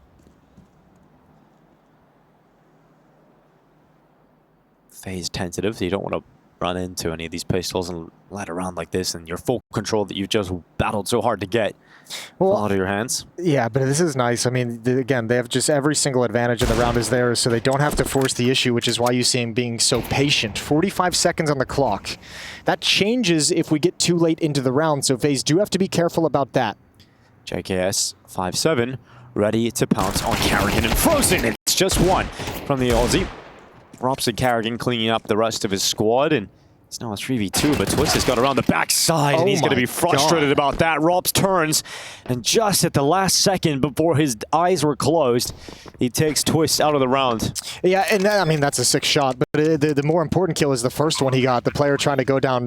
FaZe tentative, so you don't want to run into any of these pistols and let around like this, and your full control that you've just battled so hard to get fall out of your hands. Yeah, but this is nice. I mean, again, they have just every single advantage in the round is theirs, so they don't have to force the issue, which is why you see him being so patient. 45 seconds on the clock. That changes if we get too late into the round, so FaZe do have to be careful about that. JKS 5-7, ready to pounce on Karrigan and Frozen. It's just one from the Aussie. Rops and Karrigan cleaning up the rest of his squad, and it's now a 3v2, but Twist has got around the backside, and he's going to be frustrated about that. Rops turns, and just at the last second before his eyes were closed, he takes Twist out of the round. Yeah, and I mean, that's a sick shot, but the more important kill is the first one he got. The player trying to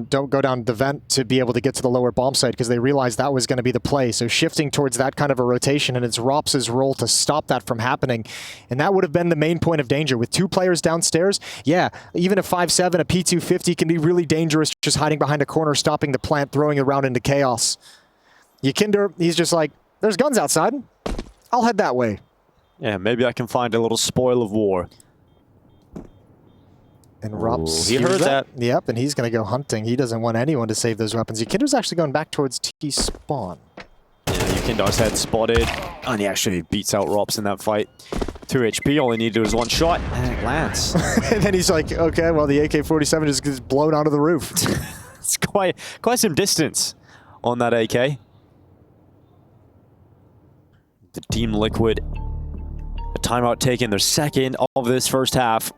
don't go down the vent to be able to get to the lower bomb site because they realized that was going to be the play. So shifting towards that kind of a rotation, and it's Rops' role to stop that from happening. And that would have been the main point of danger. With two players downstairs, yeah, even a 5-7, a P250 can be really dangerous just hiding behind a corner, stopping the plant, throwing it around into chaos. Yakinder, he's just like, there's guns outside. I'll head that way. Yeah, maybe I can find a little spoil of war. And Rops, he heard that. Yep, and he's going to go hunting. He doesn't want anyone to save those weapons. Yakinder's actually going back towards T spawn. Yeah, Yakinder's head spotted, and he actually beats out Rops in that fight. 2 HP, all he needed was one shot, and it lands. And then he's like, okay, well, the AK-47 just gets blown out of the roof. It's quite some distance on that AK. The Team Liquid, a timeout taken, their second of this first half.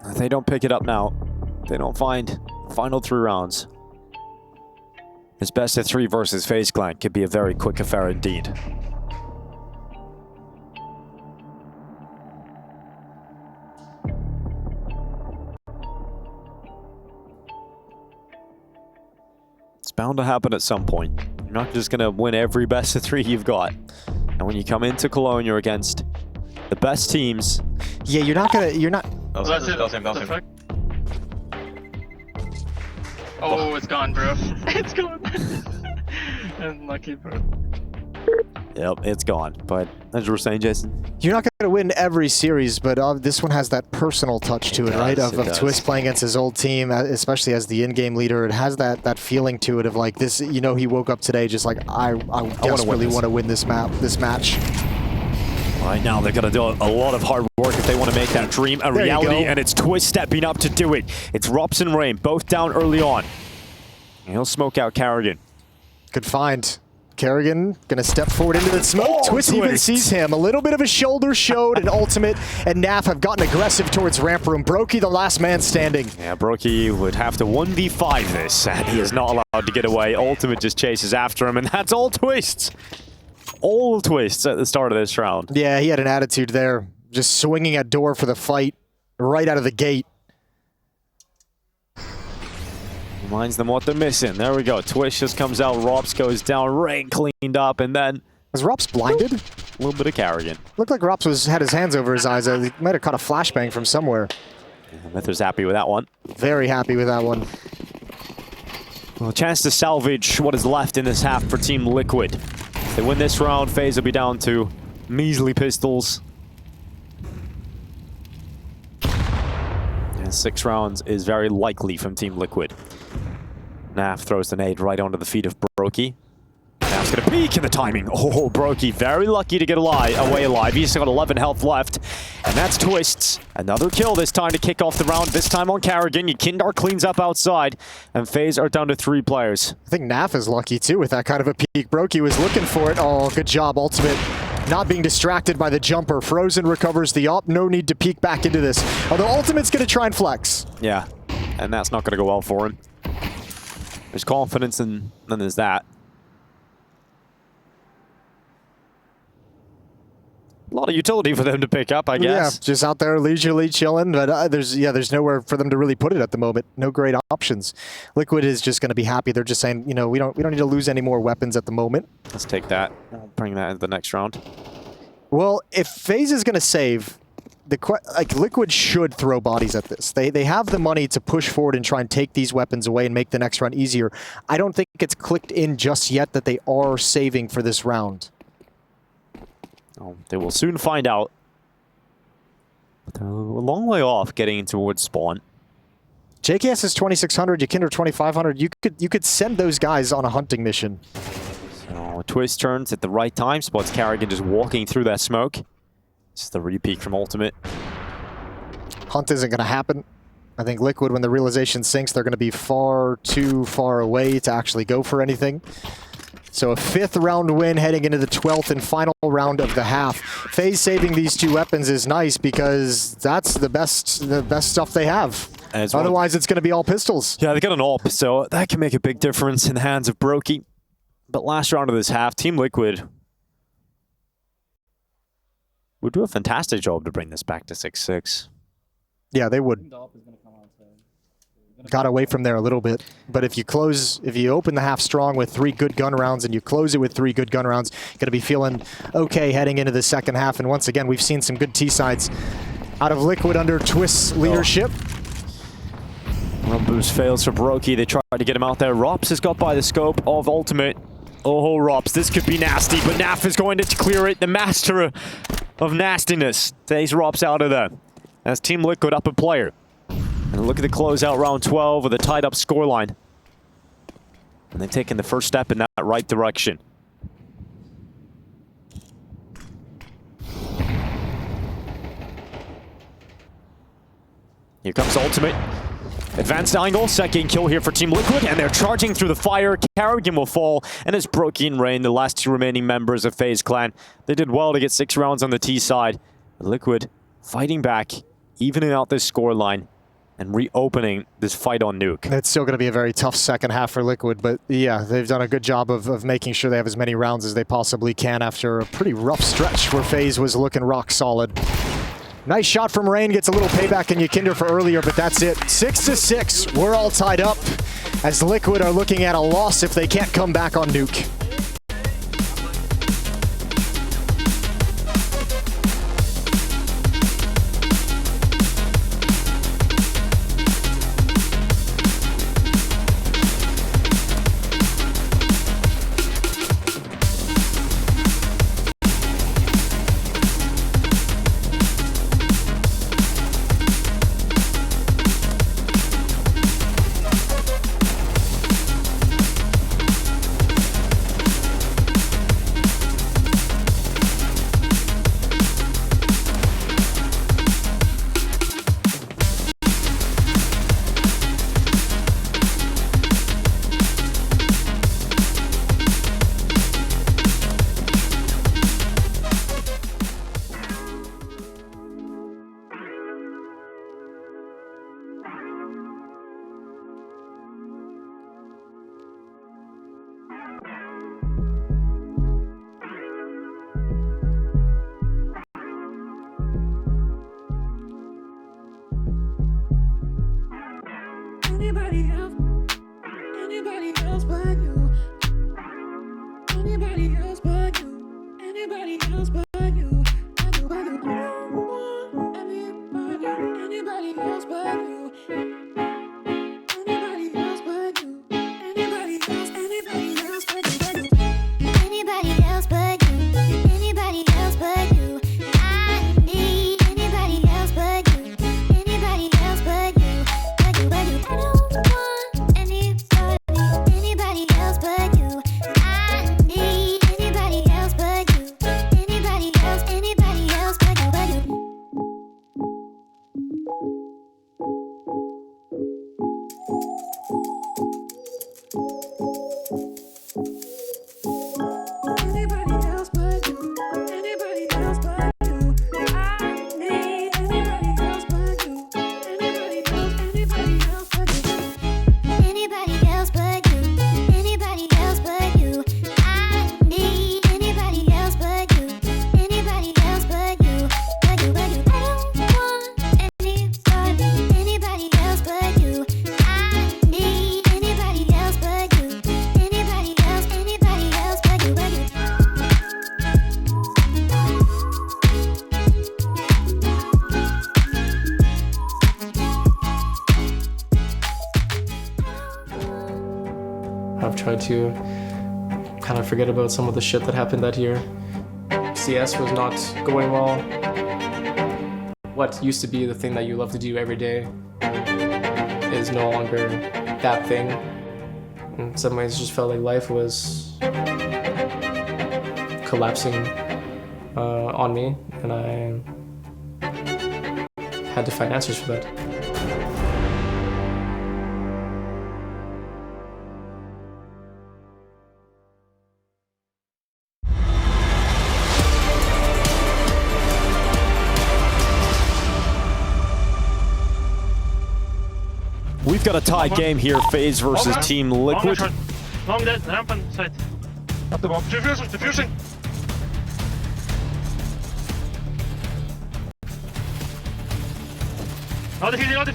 If they don't pick it up now, they don't find the final 3 rounds. This best of 3 versus FaZe Clan could be a very quick affair indeed. It's bound to happen at some point. You're not just going to win every best of 3 you've got. And when you come into Cologne, you're against the best teams. Yeah, you're not. That's it. That's him. The fuck? Oh, it's gone, bro. It's gone. Unlucky, bro. Yep, it's gone. But as you were saying, Jason, You're not going to win every series, but this one has that personal touch to it, right? Of Twist playing against his old team, especially as the in-game leader. It has that feeling to it of like this. You know, he woke up today just like I desperately want to win this match. right now they're going to do a lot of hard work if they want to make that dream a reality, and it's Twist stepping up to do it. It's Rops and Rain, both down early on. And he'll smoke out Carrigan. Good find. Carrigan gonna step forward into the smoke. Twist even sees him. A little bit of a shoulder showed, and Ultimate and Naf have gotten aggressive towards ramp room. Brokey, the last man standing. Yeah, Brokey would have to 1v5 this, and he is not allowed to get away. Ultimate just chases after him, and that's all Twists. All Twists at the start of this round. Yeah, he had an attitude there. Just swinging at door for the fight right out of the gate. Reminds them what they're missing. There we go. Twist just comes out. Rops goes down. Rain cleaned up, and then... Was Rops blinded? A little bit of Carrigan. Looked like Rops had his hands over his eyes. He might have caught a flashbang from somewhere. Myther's happy with that one. Very happy with that one. Well, a chance to salvage what is left in this half for Team Liquid. If they win this round, FaZe will be down to measly pistols. And 6 rounds is very likely from Team Liquid. Naf throws the nade right onto the feet of Brokey. Naf's gonna peek in the timing. Oh, Brokey very lucky to get away alive. He's got 11 health left. And that's Twists. Another kill this time to kick off the round, this time on Carrigan. Kindar cleans up outside, and FaZe are down to 3 players. I think Naf is lucky too with that kind of a peek. Brokey was looking for it. Oh, good job, Ultimate. Not being distracted by the jumper. Frozen recovers the op. No need to peek back into this. Although Ultimate's gonna try and flex. Yeah, and that's not gonna go well for him. There's confidence, and then there's that. A lot of utility for them to pick up, I guess. Yeah, just out there leisurely chilling, but there's nowhere for them to really put it at the moment. No great options. Liquid is just going to be happy. They're just saying, you know, we don't need to lose any more weapons at the moment. Let's take that. Bring that into the next round. Well, if FaZe is going to save, Liquid should throw bodies at this. They have the money to push forward and try and take these weapons away and make the next round easier. I don't think it's clicked in just yet that they are saving for this round. Oh, they will soon find out. But they're a long way off getting towards spawn. JKS is 2,600, Yakinder 2,500. You could send those guys on a hunting mission. So Twist turns at the right time. Spots Carrigan just walking through that smoke. This is the repeat from Ultimate. Hunt isn't going to happen. I think Liquid, when the realization sinks, they're going to be far too far away to actually go for anything. So a 5th round win heading into the 12th and final round of the half. FaZe saving these 2 weapons is nice because that's the best stuff they have. Otherwise, it's going to be all pistols. Yeah, they got an AWP, so that can make a big difference in the hands of Brokey. But last round of this half, Team Liquid would do a fantastic job to bring this back to 6-6. Yeah, they would. Got away from there a little bit, but if you open the half strong with 3 good gun rounds and you close it with 3 good gun rounds, going to be feeling okay heading into the second half. And once again, we've seen some good T-sides out of Liquid under Twist's leadership. Run boost fails for Brokey. They tried to get him out there. Rops has got by the scope of Ultimate. Oh, Rops, this could be nasty, but Naf is going to clear it. The master of nastiness takes Rops out of there. That's Team Liquid up a player. And look at the closeout round 12 with a tied-up scoreline. And they've taken the first step in that right direction. Here comes ultimate. Advanced angle, second kill here for Team Liquid, and they're charging through the fire. Carrigan will fall, and it's Brookie Rain, the last two remaining members of FaZe Clan. They did well to get 6 rounds on the T side. Liquid fighting back, evening out this scoreline, and reopening this fight on Nuke. It's still going to be a very tough second half for Liquid, but yeah, they've done a good job of making sure they have as many rounds as they possibly can after a pretty rough stretch where FaZe was looking rock solid. Nice shot from Rain, gets a little payback in Yakinder for earlier, but that's it. 6-6, we're all tied up as Liquid are looking at a loss if they can't come back on Nuke. Anybody else but you. Anybody else but you. Anybody else but you. I don't want anybody else but you. Anybody else but you. Anybody else but you. Anybody else but you. Anybody else but you. I need anybody else but you. Anybody else but you. But you. I don't want anybody else but you. I need anybody else but you. Anybody else but you. But you. Anybody else but you. Anybody else but you. I need anybody else but you. Anybody else but you. Anybody else but you. Anybody else but you. I need anybody else but you. Anybody else but you. But you. I don't want anybody else but you. I need anybody else but you. Anybody else but you. But you. I've tried to kind of forget about some of the shit that happened that year. CS was not going well. What used to be the thing that you love to do every day is no longer that thing. In some ways, it just felt like life was collapsing on me, and I had to find answers for that. We've got a tie game here, FaZe versus Team Liquid. Long dead, ramp on side. Up the bomb. Diffusing. Oh, the healing,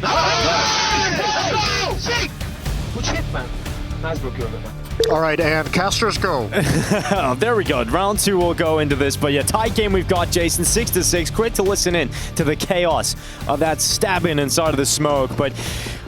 Good shit, man. Nice procurement, man. All right, and casters go. Oh, there we go. Round 2 will go into this. But yeah, tie game we've got, Jason, 6-6. Great to listen in to the chaos of that stabbing inside of the smoke. But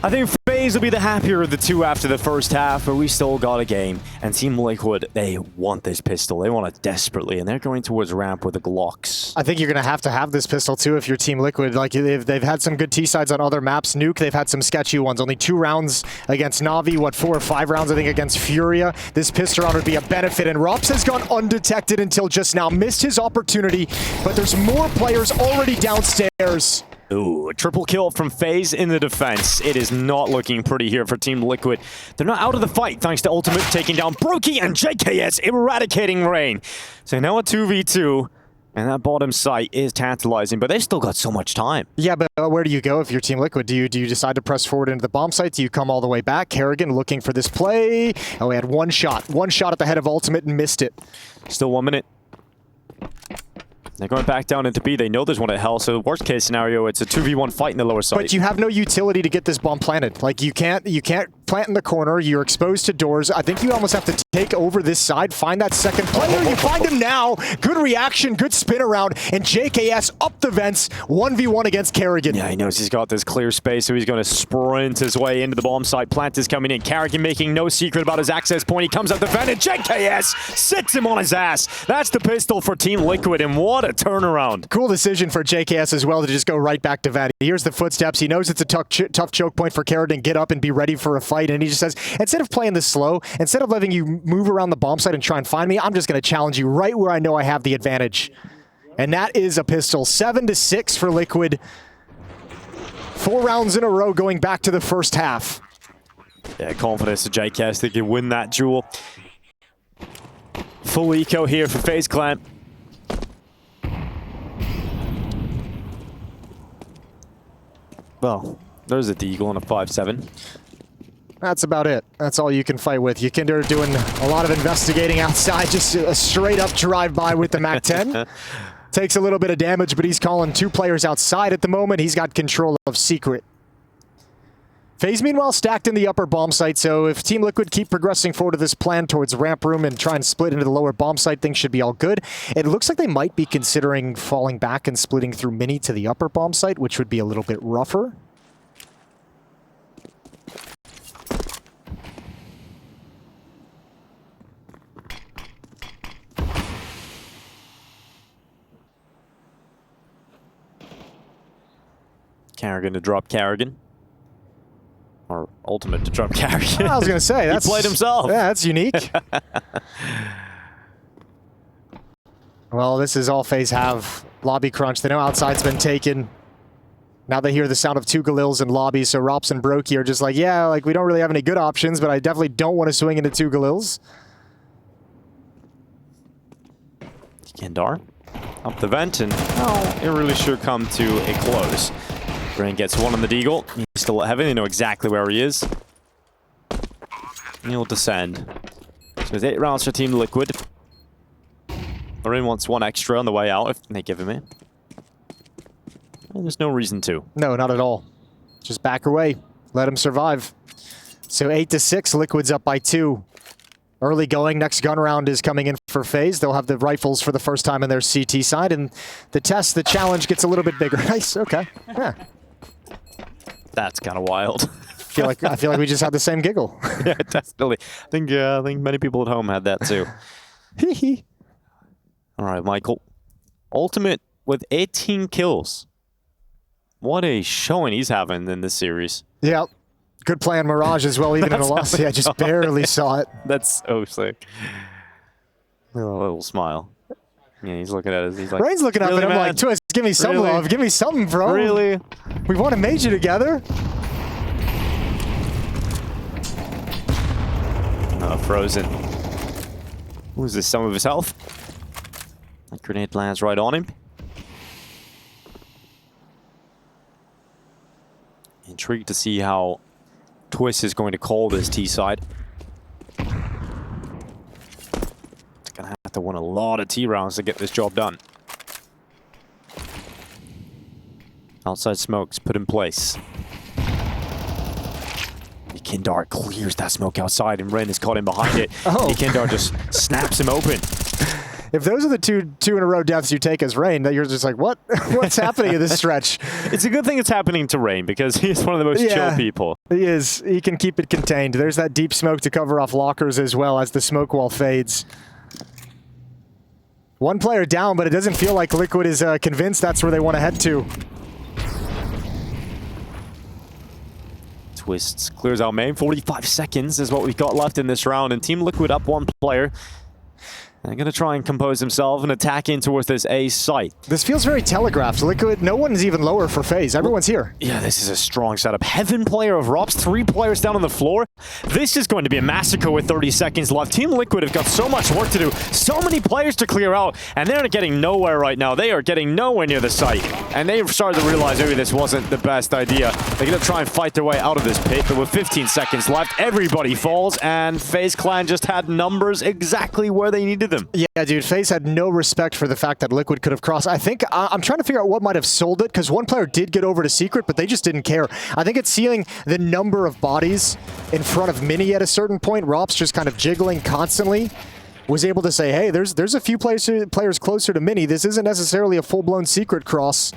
I think FaZe will be the happier of the two after the first half, but we still got a game. And Team Liquid, they want this pistol. They want it desperately, and they're going towards ramp with the Glocks. I think you're going to have this pistol too if you're Team Liquid. Like they've had some good T-sides on other maps. Nuke, they've had some sketchy ones. Only 2 rounds against Na'Vi. What, 4 or 5 rounds, I think, against Furia. This pistol round would be a benefit, and Rops has gone undetected until just now. Missed his opportunity, but there's more players already downstairs. Ooh, a triple kill from FaZe in the defense. It is not looking pretty here for Team Liquid. They're not out of the fight thanks to Ultimate taking down Brokey and JKS eradicating Rain. So now a 2v2, and that bottom site is tantalizing, but they've still got so much time. Yeah, but where do you go if you're Team Liquid? Do you decide to press forward into the bomb site? Do you come all the way back? Kerrigan looking for this play. Oh, he had one shot at the head of Ultimate and missed it. Still 1 minute. They're going back down into B. They know there's one at Hell, so worst case scenario, it's a 2v1 fight in the lower side. But you have no utility to get this bomb planted. Like, you can't plant in the corner. You're exposed to doors. I think you almost have to take over this side, find that second player. You find him now. Good reaction, good spin around, and JKS up the vents, 1v1 against Kerrigan. Yeah, he knows he's got this clear space, so he's going to sprint his way into the bomb site. Plant is coming in. Kerrigan making no secret about his access point. He comes up the vent, and JKS sits him on his ass. That's the pistol for Team Liquid, and what a turnaround. Cool decision for JKS as well to just go right back to vent. He hears the footsteps. He knows it's a tough choke point for Kerrigan. Get up and be ready for a fight, and he just says, instead of playing this slow, instead of letting you move around the bomb site and try and find me, I'm just going to challenge you right where I know I have the advantage. And that is a pistol. 7-6 for Liquid. 4 rounds in a row going back to the first half. Yeah, confidence to JKS. They can win that duel. Full eco here for FaZe Clan. Well, there's a Deagle and a 5-7. That's about it. That's all you can fight with. Yikinder doing a lot of investigating outside, just a straight up drive-by with the MAC-10. Takes a little bit of damage, but he's calling 2 players outside at the moment. He's got control of Secret. FaZe, meanwhile, stacked in the upper bomb site, so if Team Liquid keep progressing forward to this plan towards ramp room and try and split into the lower bomb site, things should be all good. It looks like they might be considering falling back and splitting through Mini to the upper bomb site, which would be a little bit rougher. Kerrigan to drop Kerrigan. Or Ultimate to drop Kerrigan. I was going to say, that's... He played himself. Yeah, that's unique. Well, this is all FaZe have. Lobby crunch. They know outside's been taken. Now they hear the sound of 2 Galils in lobby, so Rops and Brokey are just like, yeah, like we don't really have any good options, but I definitely don't want to swing into 2 Galils. Kendar up the vent, and it really should come to a close. Brain gets one on the Deagle. He's still at heaven. They know exactly where he is. He'll descend. So it's 8 rounds for Team Liquid. Lorraine wants 1 extra on the way out if they give him it. And there's no reason to. No, not at all. Just back away. Let him survive. So 8-6, Liquid's up by 2. Early going, next gun round is coming in for FaZe. They'll have the rifles for the first time in their CT side, and the challenge gets a little bit bigger. Nice, okay. Yeah. That's kind of wild. I feel like we just had the same giggle. Yeah, definitely. I think many people at home had that too. All right, Michael. Ultimate with 18 kills. What a showing he's having in this series. Yeah. Good play on Mirage as well, even in a loss. Yeah, just barely saw it. That's so sick. A little smile. Yeah, he's looking at us. He's like, Rain's looking up really, at him man? like, Twist, give me some Really? love. Give me something, bro. Really? We won a major together. Frozen. Loses this some of his health. That grenade lands right on him. Intrigued to see how Twist is going to call this T side. Gonna have to win a lot of T rounds to get this job done. Outside smokes put in place. Kindar clears that smoke outside, and Ren is caught in behind it. Kindar just snaps him open. If those are the two in a row deaths you take as Rain, that you're just like, what? What's happening in this stretch? It's a good thing it's happening to Rain, because he's one of the most chill people. He is. He can keep it contained. There's that deep smoke to cover off lockers as well as the smoke wall fades. One player down, but it doesn't feel like Liquid is convinced that's where they want to head to. Twists clears out main. 45 seconds is what we've got left in this round, and Team Liquid up 1 player. They're going to try and compose himself and attack in towards this A site. This feels very telegraphed. Liquid, no one's even lower for FaZe. Everyone's here. Yeah, this is a strong setup. Heaven player of Rops, 3 players down on the floor. This is going to be a massacre with 30 seconds left. Team Liquid have got so much work to do, so many players to clear out, and they're getting nowhere right now. They are getting nowhere near the site, and they've started to realize maybe this wasn't the best idea. They're going to try and fight their way out of this pit, but with 15 seconds left, everybody falls, and FaZe Clan just had numbers exactly where they needed them. Yeah, dude, FaZe had no respect for the fact that Liquid could have crossed. I think, I'm trying to figure out what might have sold it, because one player did get over to Secret, but they just didn't care. I think it's seeing the number of bodies in front of Mini at a certain point. Rops just kind of jiggling constantly. Was able to say, hey, there's a few players closer to Mini. This isn't necessarily a full-blown Secret cross.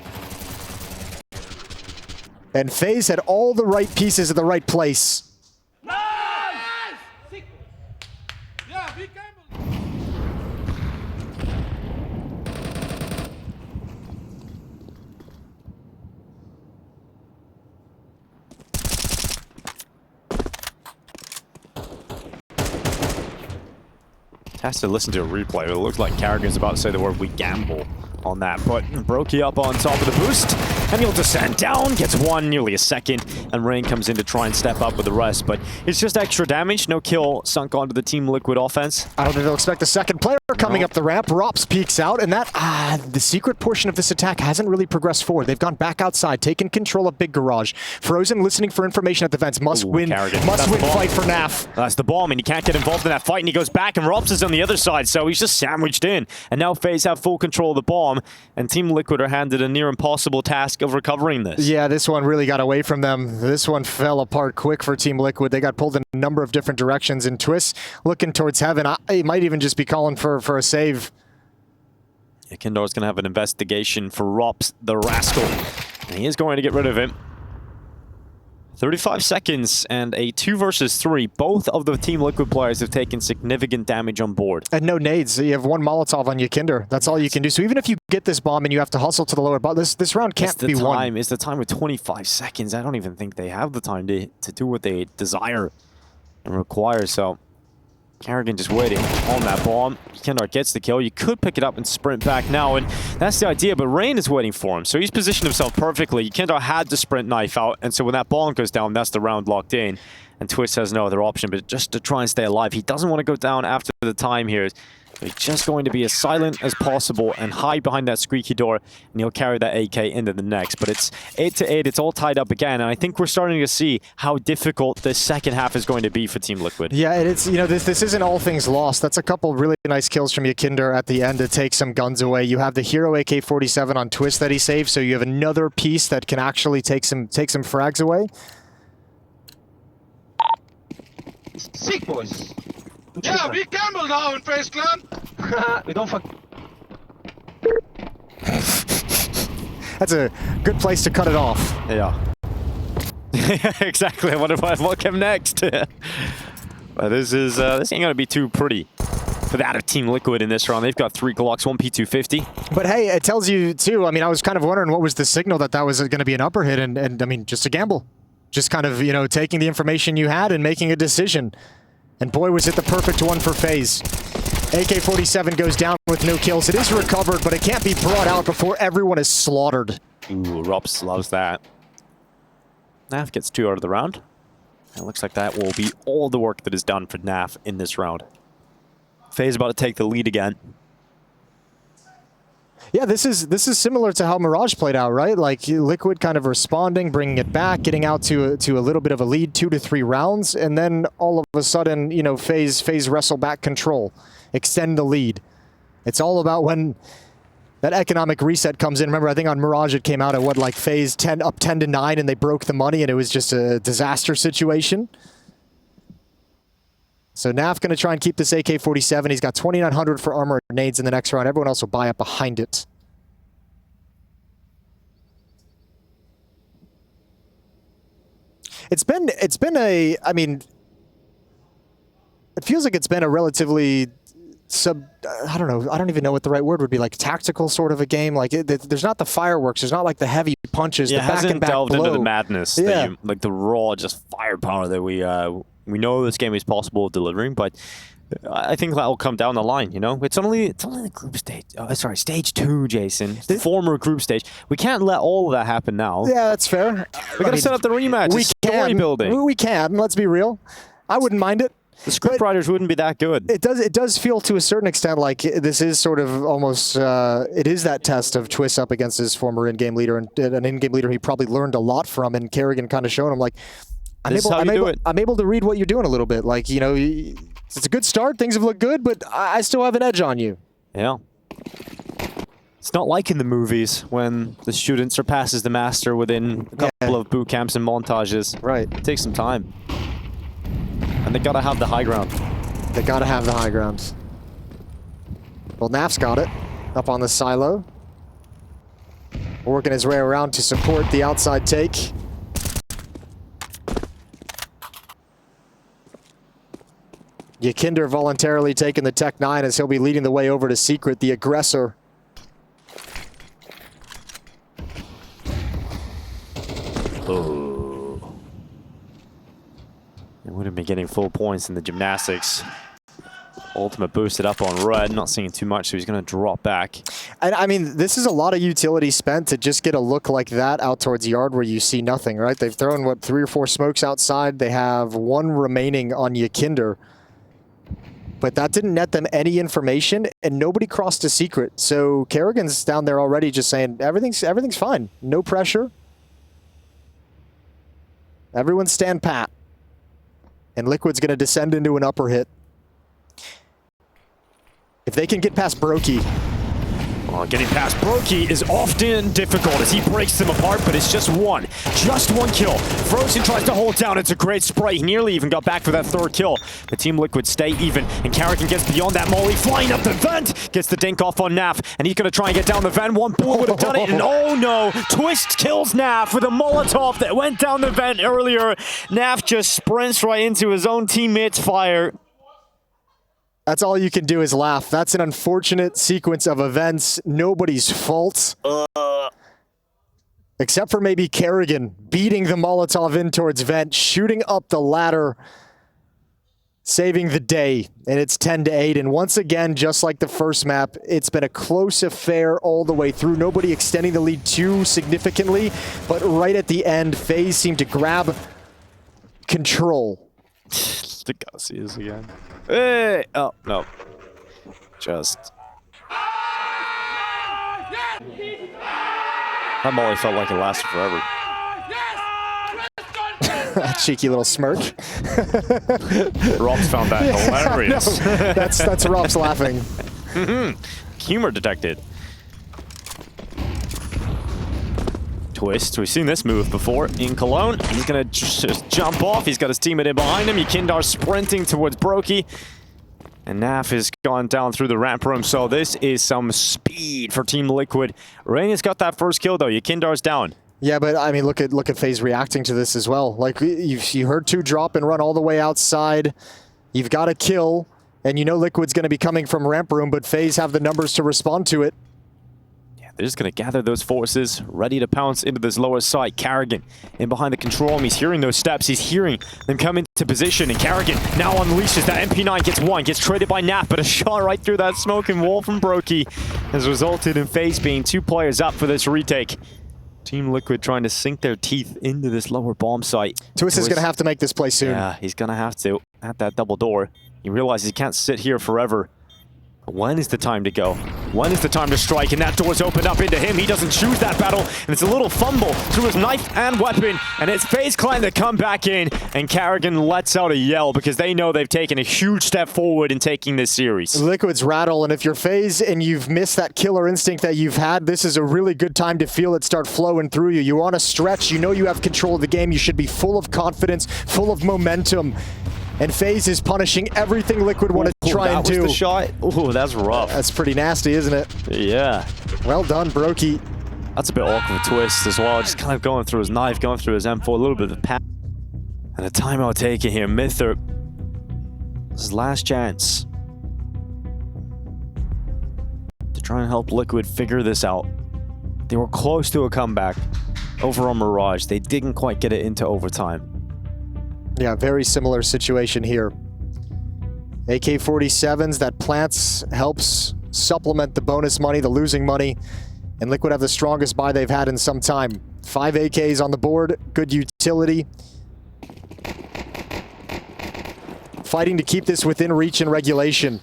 And FaZe had all the right pieces at the right place. Has to listen to a replay. It looks like Carrigan's about to say the word "we gamble" on that. But Brokey up on top of the boost, and he'll descend down, gets one, nearly a second, and Rain comes in to try and step up with the rest. But it's just extra damage. No kill sunk onto the Team Liquid offense. I don't think they'll expect the second player coming up the ramp. Rops peeks out, and that, the secret portion of this attack hasn't really progressed forward. They've gone back outside, taken control of Big Garage. Frozen listening for information at the vents. Must win fight for NAF. That's the ball. I mean, he can't get involved in that fight, and he goes back, and Rops is on the other side, so he's just sandwiched in. And now FaZe have full control of the bomb, and Team Liquid are handed a near impossible task of recovering this. Yeah, this one really got away from them. This one fell apart quick for Team Liquid. They got pulled in a number of different directions, and Twist looking towards Heaven. He might even just be calling for a save. Yeah, Kindor's going to have an investigation for Rops, the rascal. And he is going to get rid of him. 35 seconds and a 2 versus 3. Both of the Team Liquid players have taken significant damage on board. And no nades. You have one Molotov on you, Kinder. That's all you can do. So even if you get this bomb and you have to hustle to the lower bottom, this round can't be won. It's the time with 25 seconds. I don't even think they have the time to do what they desire and require. So Carrigan just waiting on that bomb. Kendar gets the kill. You could pick it up and sprint back now, and that's the idea, but Rain is waiting for him, so he's positioned himself perfectly. Kendar had to sprint knife out, and so when that bomb goes down, that's the round locked in, and Twist has no other option but just to try and stay alive. He doesn't want to go down after the time here. He's just going to be as silent as possible and hide behind that squeaky door, and he'll carry that AK into the next. But it's 8-8. It's all tied up again, and I think we're starting to see how difficult this second half is going to be for Team Liquid. Yeah, and it's, you know, this isn't all things lost. That's a couple really nice kills from Yakinder at the end to take some guns away. You have the hero AK-47 on Twist that he saved, so you have another piece that can actually take some frags away. Sick, boys. Yeah, we gamble now in FaZe Clan. We don't fuck. That's a good place to cut it off. Yeah. Exactly. I wonder what came next. But this ain't gonna be too pretty for that of Team Liquid in this round. They've got 3 Glocks, 1 P250. But hey, it tells you too. I mean, I was kind of wondering what was the signal that was going to be an upper hit, and I mean, just a gamble, just kind of, you know, taking the information you had and making a decision. And boy, was it the perfect one for FaZe. AK-47 goes down with no kills. It is recovered, but it can't be brought out before everyone is slaughtered. Ooh, Rops loves that. Naf gets 2 out of the round. It looks like that will be all the work that is done for Naf in this round. FaZe about to take the lead again. Yeah, this is similar to how Mirage played out, right? Like Liquid kind of responding, bringing it back, getting out to a little bit of a lead, 2 to 3 rounds, and then all of a sudden, you know, FaZe wrestle back control, extend the lead. It's all about when that economic reset comes in. Remember, I think on Mirage it came out at what, like FaZe up 10 to 9, and they broke the money, and it was just a disaster situation. So Naf going to try and keep this AK-47. He's got 2,900 for armor and nades in the next round. Everyone else will buy up behind it. It's been a, I mean, it feels like it's been a relatively I don't know, I don't even know what the right word would be, like tactical sort of a game. Like there's not the fireworks, there's not like the heavy punches, yeah, the back and back blow. It hasn't delved into the madness, that like the raw just firepower that we know this game is possible of delivering, but I think that will come down the line, you know? It's only the group stage. Sorry, stage 2, Jason. The former group stage. We can't let all of that happen now. Yeah, that's fair. We gotta set up the rematch. We It's story building. We can. Let's be real. I wouldn't mind it. The script writers wouldn't be that good. It does feel to a certain extent like this is sort of almost it is that test of Twist up against his former in-game leader, and an in-game leader he probably learned a lot from, and Kerrigan kind of showing him like I'm able to read what you're doing a little bit. Like, you know, it's a good start, things have looked good, but I still have an edge on you. Yeah. It's not like in the movies when the student surpasses the master within a couple of boot camps and montages. Right. It takes some time. And they gotta have the high ground. They gotta have the high grounds. Well, Naf's got it up on the silo. Working his way around to support the outside take. Yakinder voluntarily taking the Tech 9 as he'll be leading the way over to Secret, the aggressor. Oh. They would have been getting full points in the gymnastics. Ultimate boosted up on Red, not seeing too much, so he's going to drop back. And I mean, this is a lot of utility spent to just get a look like that out towards yard where you see nothing, right? They've thrown, what, 3 or 4 smokes outside. They have 1 remaining on Yakinder. But that didn't net them any information, and nobody crossed a Secret. So Kerrigan's down there already just saying, everything's fine. No pressure. Everyone stand pat. And Liquid's going to descend into an upper hit. If they can get past Brokey. Getting past Brokey is often difficult as he breaks them apart, but it's just one kill. Frozen tries to hold down. It's a great spray. He nearly even got back for that 3rd kill. The Team Liquid stay even, and Kerrigan gets beyond that molly, flying up the vent, gets the dink off on Naf, and he's going to try and get down the vent. One bullet would have done it, and oh no, Twist kills Naf with a Molotov that went down the vent earlier. Naf just sprints right into his own teammate's fire. That's all you can do is laugh. That's an unfortunate sequence of events. Nobody's fault. Except for maybe Kerrigan beating the Molotov in towards vent, shooting up the ladder, saving the day. And it's 10-8. And once again, just like the first map, it's been a close affair all the way through. Nobody extending the lead too significantly. But right at the end, FaZe seemed to grab control. I gotta see this again. Hey! Oh, no. Just. That molly felt like it lasted forever. A cheeky little smirk. Rob's found that hilarious. No, that's Rob's laughing. Humor detected. Twist. We've seen this move before in Cologne. He's going to just jump off. He's got his teammate in behind him. Yakindar sprinting towards Brokey. And Naf has gone down through the ramp room. So this is some speed for Team Liquid. Raini's got that first kill, though. Yakindar's down. Yeah, but I mean, look at FaZe reacting to this as well. Like, you heard 2 drop and run all the way outside. You've got a kill. And you know Liquid's going to be coming from ramp room, but FaZe have the numbers to respond to it. They're just going to gather those forces, ready to pounce into this lower side. Kerrigan in behind the control room. He's hearing those steps. He's hearing them come into position. And Kerrigan now unleashes that MP9, gets 1, gets traded by Naf, but a shot right through that smoking wall from Brokey has resulted in FaZe being 2 players up for this retake. Team Liquid trying to sink their teeth into this lower bomb site. Twist is going to have to make this play soon. Yeah, he's going to have to at that double door. He realizes he can't sit here forever. When is the time to go? When is the time to strike? And that door's opened up into him. He doesn't choose that battle. And it's a little fumble through his knife and weapon. And it's FaZe Clan that come back in. And Kerrigan lets out a yell because they know they've taken a huge step forward in taking this series. Liquid's rattle. And if you're FaZe and you've missed that killer instinct that you've had, this is a really good time to feel it start flowing through you. You're on a stretch. You know you have control of the game. You should be full of confidence, full of momentum. And FaZe is punishing everything Liquid want to try and do. That was the shot. Ooh, that's rough. That's pretty nasty, isn't it? Yeah. Well done, Brokey. That's a bit awkward Twist as well. Just kind of going through his knife, going through his M4, a little bit of a pass. And a timeout taken here. Mither. This is last chance to try and help Liquid figure this out. They were close to a comeback over on Mirage. They didn't quite get it into overtime. Yeah, very similar situation here. AK-47s, that plants helps supplement the bonus money, the losing money. And Liquid have the strongest buy they've had in some time. 5 AKs on the board, good utility. Fighting to keep this within reach and regulation.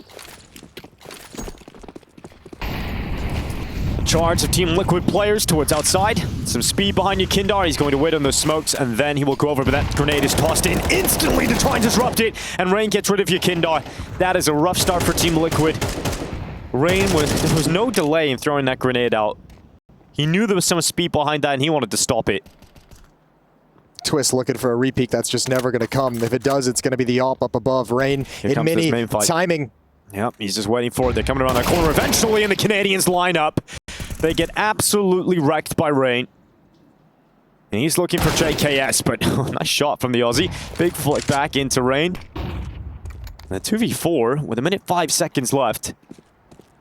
Charge of Team Liquid players towards outside. Some speed behind Yukindar. He's going to wait on those smokes, and then he will go over, but that grenade is tossed in instantly to try and disrupt it, and Rain gets rid of Yukindar. That is a rough start for Team Liquid. Rain there was no delay in throwing that grenade out. He knew there was some speed behind that, and he wanted to stop it. Twist looking for a repeat. That's just never going to come. If it does, it's going to be the AWP up above. Rain in mini timing. Yep, he's just waiting for it. They're coming around that corner eventually, and the Canadians line up. They get absolutely wrecked by Rain. And he's looking for JKS, but nice shot from the Aussie. Big flick back into Rain. And a 2v4 with 1:05 seconds left.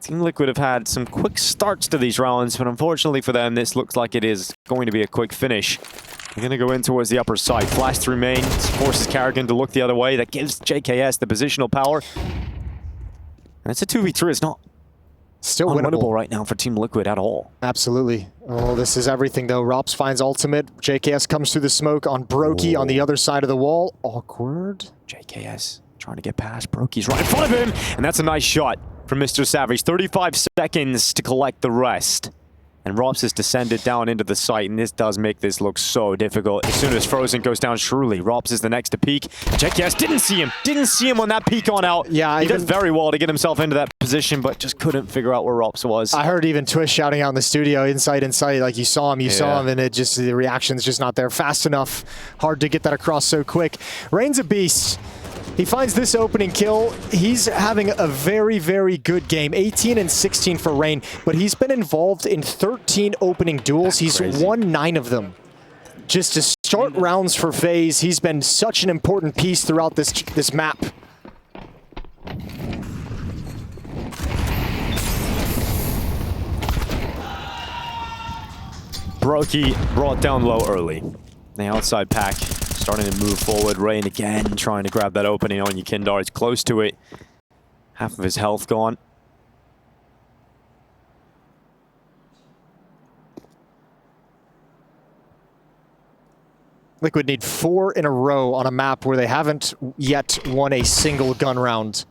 Team Liquid have had some quick starts to these rounds, but unfortunately for them, this looks like it is going to be a quick finish. They're going to go in towards the upper side. Flash through main, forces Karrigan to look the other way. That gives JKS the positional power. And it's a 2v3. It's not still unwinnable right now for Team Liquid at all. Absolutely. Oh, this is everything, though. Rops finds ultimate. JKS comes through the smoke on Brokey on the other side of the wall. Awkward. JKS trying to get past. Brokey's right in front of him. And that's a nice shot from Mr. Savage. 35 seconds to collect the rest. And Rops has descended down into the site, and this does make this look so difficult. As soon as Frozen goes down, surely Rops is the next to peek. JKS didn't see him. Didn't see him on that peek on out. Yeah, he did very well to get himself into that position, but just couldn't figure out where Rops was. I heard even Twist shouting out in the studio, inside, like you saw him, and it just, the reaction's just not there fast enough. Hard to get that across so quick. Rain's a beast. He finds this opening kill. He's having a very, very good game. 18 and 16 for Rain, but he's been involved in 13 opening duels. He's won 9 of them. Just to start rounds for FaZe, he's been such an important piece throughout this map. Brokey brought down low early. The outside pack starting to move forward. Rain again trying to grab that opening on Yukindar. It's close to it. Half of his health gone. Liquid need 4 in a row on a map where they haven't yet won a single gun round.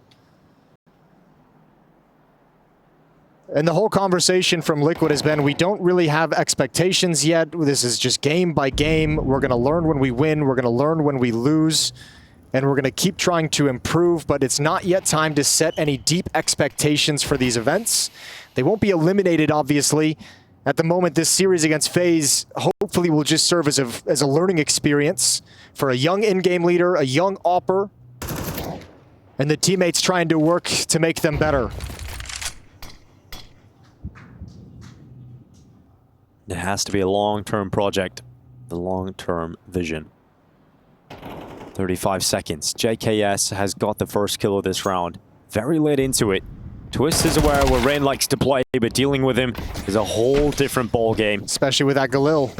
And the whole conversation from Liquid has been, we don't really have expectations yet. This is just game by game. We're going to learn when we win. We're going to learn when we lose. And we're going to keep trying to improve, but it's not yet time to set any deep expectations for these events. They won't be eliminated, obviously. At the moment, this series against FaZe hopefully will just serve as a learning experience for a young in-game leader, a young AWPer, and the teammates trying to work to make them better. It has to be a long-term project, the long-term vision. 35 seconds. JKS has got the first kill of this round. Very late into it. Twist is aware where Rain likes to play, but dealing with him is a whole different ball game. Especially with that Galil.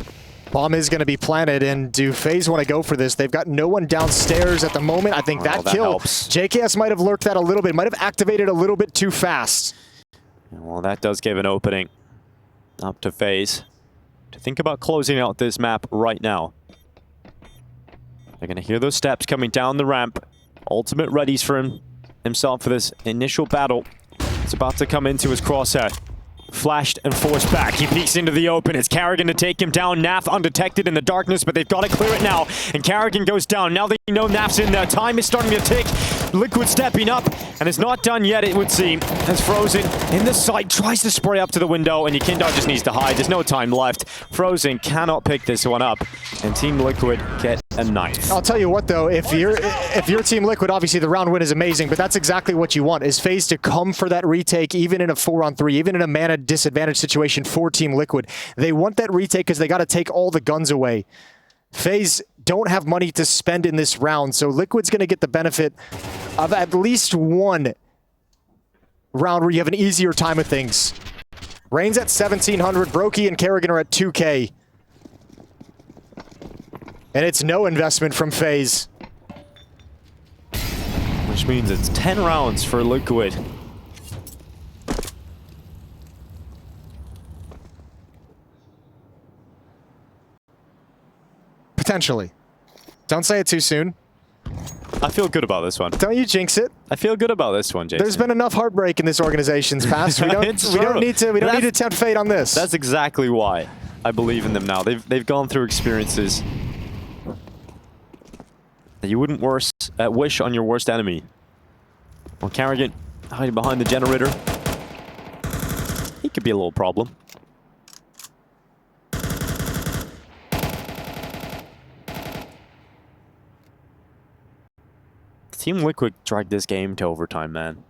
Bomb is going to be planted, and do FaZe want to go for this? They've got no one downstairs at the moment. I think that kill, helps. JKS might have lurked that a little bit, might have activated a little bit too fast. Well, that does give an opening up to FaZe to think about closing out this map right now. They're going to hear those steps coming down the ramp. Ultimate readies for himself for this initial battle. It's about to come into his crosshair. Flashed and forced back. He peeks into the open. It's Karrigan to take him down. Naf undetected in the darkness, but they've got to clear it now. And Karrigan goes down. Now they know Naf's in there. Time is starting to tick. Liquid stepping up, and it's not done yet, it would seem. As Frozen in the side tries to spray up to the window, and Yukindar just needs to hide. There's no time left. Frozen cannot pick this one up, and Team Liquid get a 9th. I'll tell you what, though, if you're Team Liquid, obviously the round win is amazing, but that's exactly what you want, is FaZe to come for that retake, even in a 4-on-3, even in a mana disadvantage situation for Team Liquid. They want that retake because they got to take all the guns away. FaZe don't have money to spend in this round, so Liquid's going to get the benefit of at least one round where you have an easier time with things. Rain's at 1,700, Brokey and Karrigan are at 2K. And it's no investment from FaZe. which means it's 10 rounds for Liquid. Potentially. Don't say it too soon. I feel good about this one. Don't you jinx it. I feel good about this one, Jason. There's been enough heartbreak in this organization's past. We don't need to tempt fate on this. That's exactly why I believe in them now. They've gone through experiences that you wouldn't wish on your worst enemy. Well, Carrigan hiding behind the generator. He could be a little problem. Team Liquid dragged this game to overtime, man.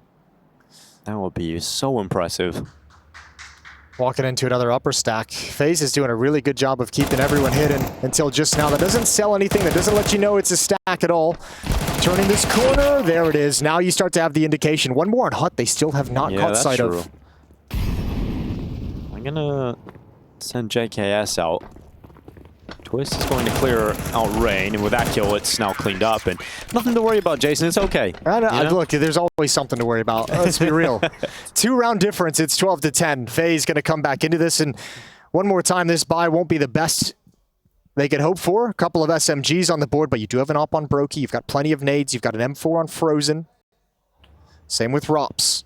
That would be so impressive. Walking into another upper stack. FaZe is doing a really good job of keeping everyone hidden until just now. That doesn't sell anything. That doesn't let you know it's a stack at all. Turning this corner. There it is. Now you start to have the indication. One more on Hut. They still have not caught sight of. I'm going to send JKS out. Twist is going to clear out Rain, and with that kill, it's now cleaned up, and nothing to worry about, Jason. It's okay. Look, there's always something to worry about. Let's be real. 2-round difference. It's 12-10. FaZe going to come back into this, and one more time, this buy won't be the best they could hope for. A couple of SMGs on the board, but you do have an op on Brokey. You've got plenty of nades. You've got an M4 on Frozen. Same with Rops.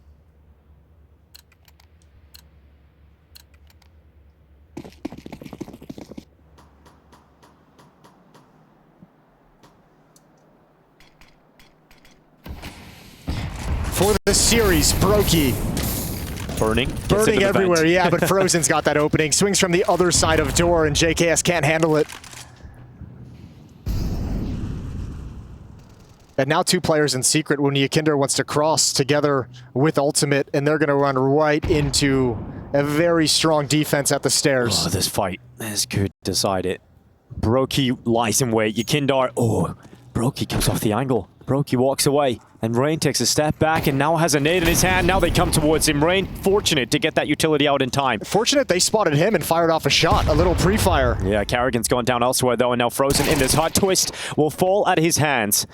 For the series, Brokey. Burning everywhere, yeah, but Frozen's got that opening. Swings from the other side of door, and JKS can't handle it. And now 2 players in secret when Yakinder wants to cross together with Ultimate, and they're going to run right into a very strong defense at the stairs. Oh, this fight is good. Decide it. Brokey lies in wait. Yakinder, Brokey comes off the angle. Brokey walks away, and Rain takes a step back and now has a nade in his hand. Now they come towards him. Rain, fortunate to get that utility out in time. Fortunate they spotted him and fired off a shot, a little pre-fire. Yeah, Carrigan's gone down elsewhere though, and now Frozen in this hot twist will fall at his hands.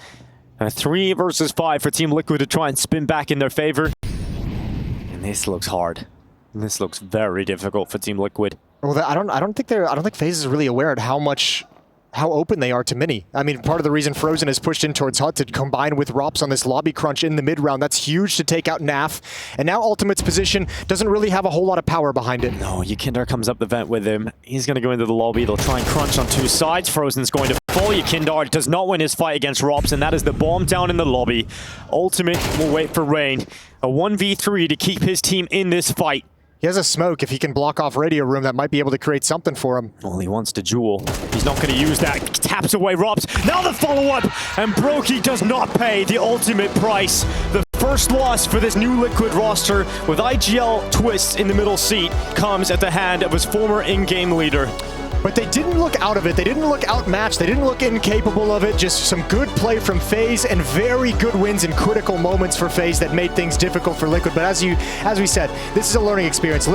3 versus 5 for Team Liquid to try and spin back in their favor. And this looks hard. This looks very difficult for Team Liquid. Well, I don't think FaZe is really aware of how open they are to Mini. I mean, part of the reason Frozen is pushed in towards Hut to combine with Rops on this lobby crunch in the mid-round, that's huge to take out NAF. And now Ultimate's position doesn't really have a whole lot of power behind it. No, Yakinder comes up the vent with him. He's going to go into the lobby. They'll try and crunch on 2 sides. Frozen's going to fall. Yakinder does not win his fight against Rops, and that is the bomb down in the lobby. Ultimate will wait for Rain. A 1v3 to keep his team in this fight. He has a smoke. If he can block off Radio Room, that might be able to create something for him. Well, he wants to duel. He's not going to use that. Taps away Rops. Now the follow-up, and Brokey does not pay the ultimate price. The first loss for this new Liquid roster with IGL Twist in the middle seat comes at the hand of his former in-game leader. But they didn't look out of it. They didn't look outmatched. They didn't look incapable of it. Just some good play from FaZe and very good wins in critical moments for FaZe that made things difficult for Liquid. But as we said, this is a learning experience.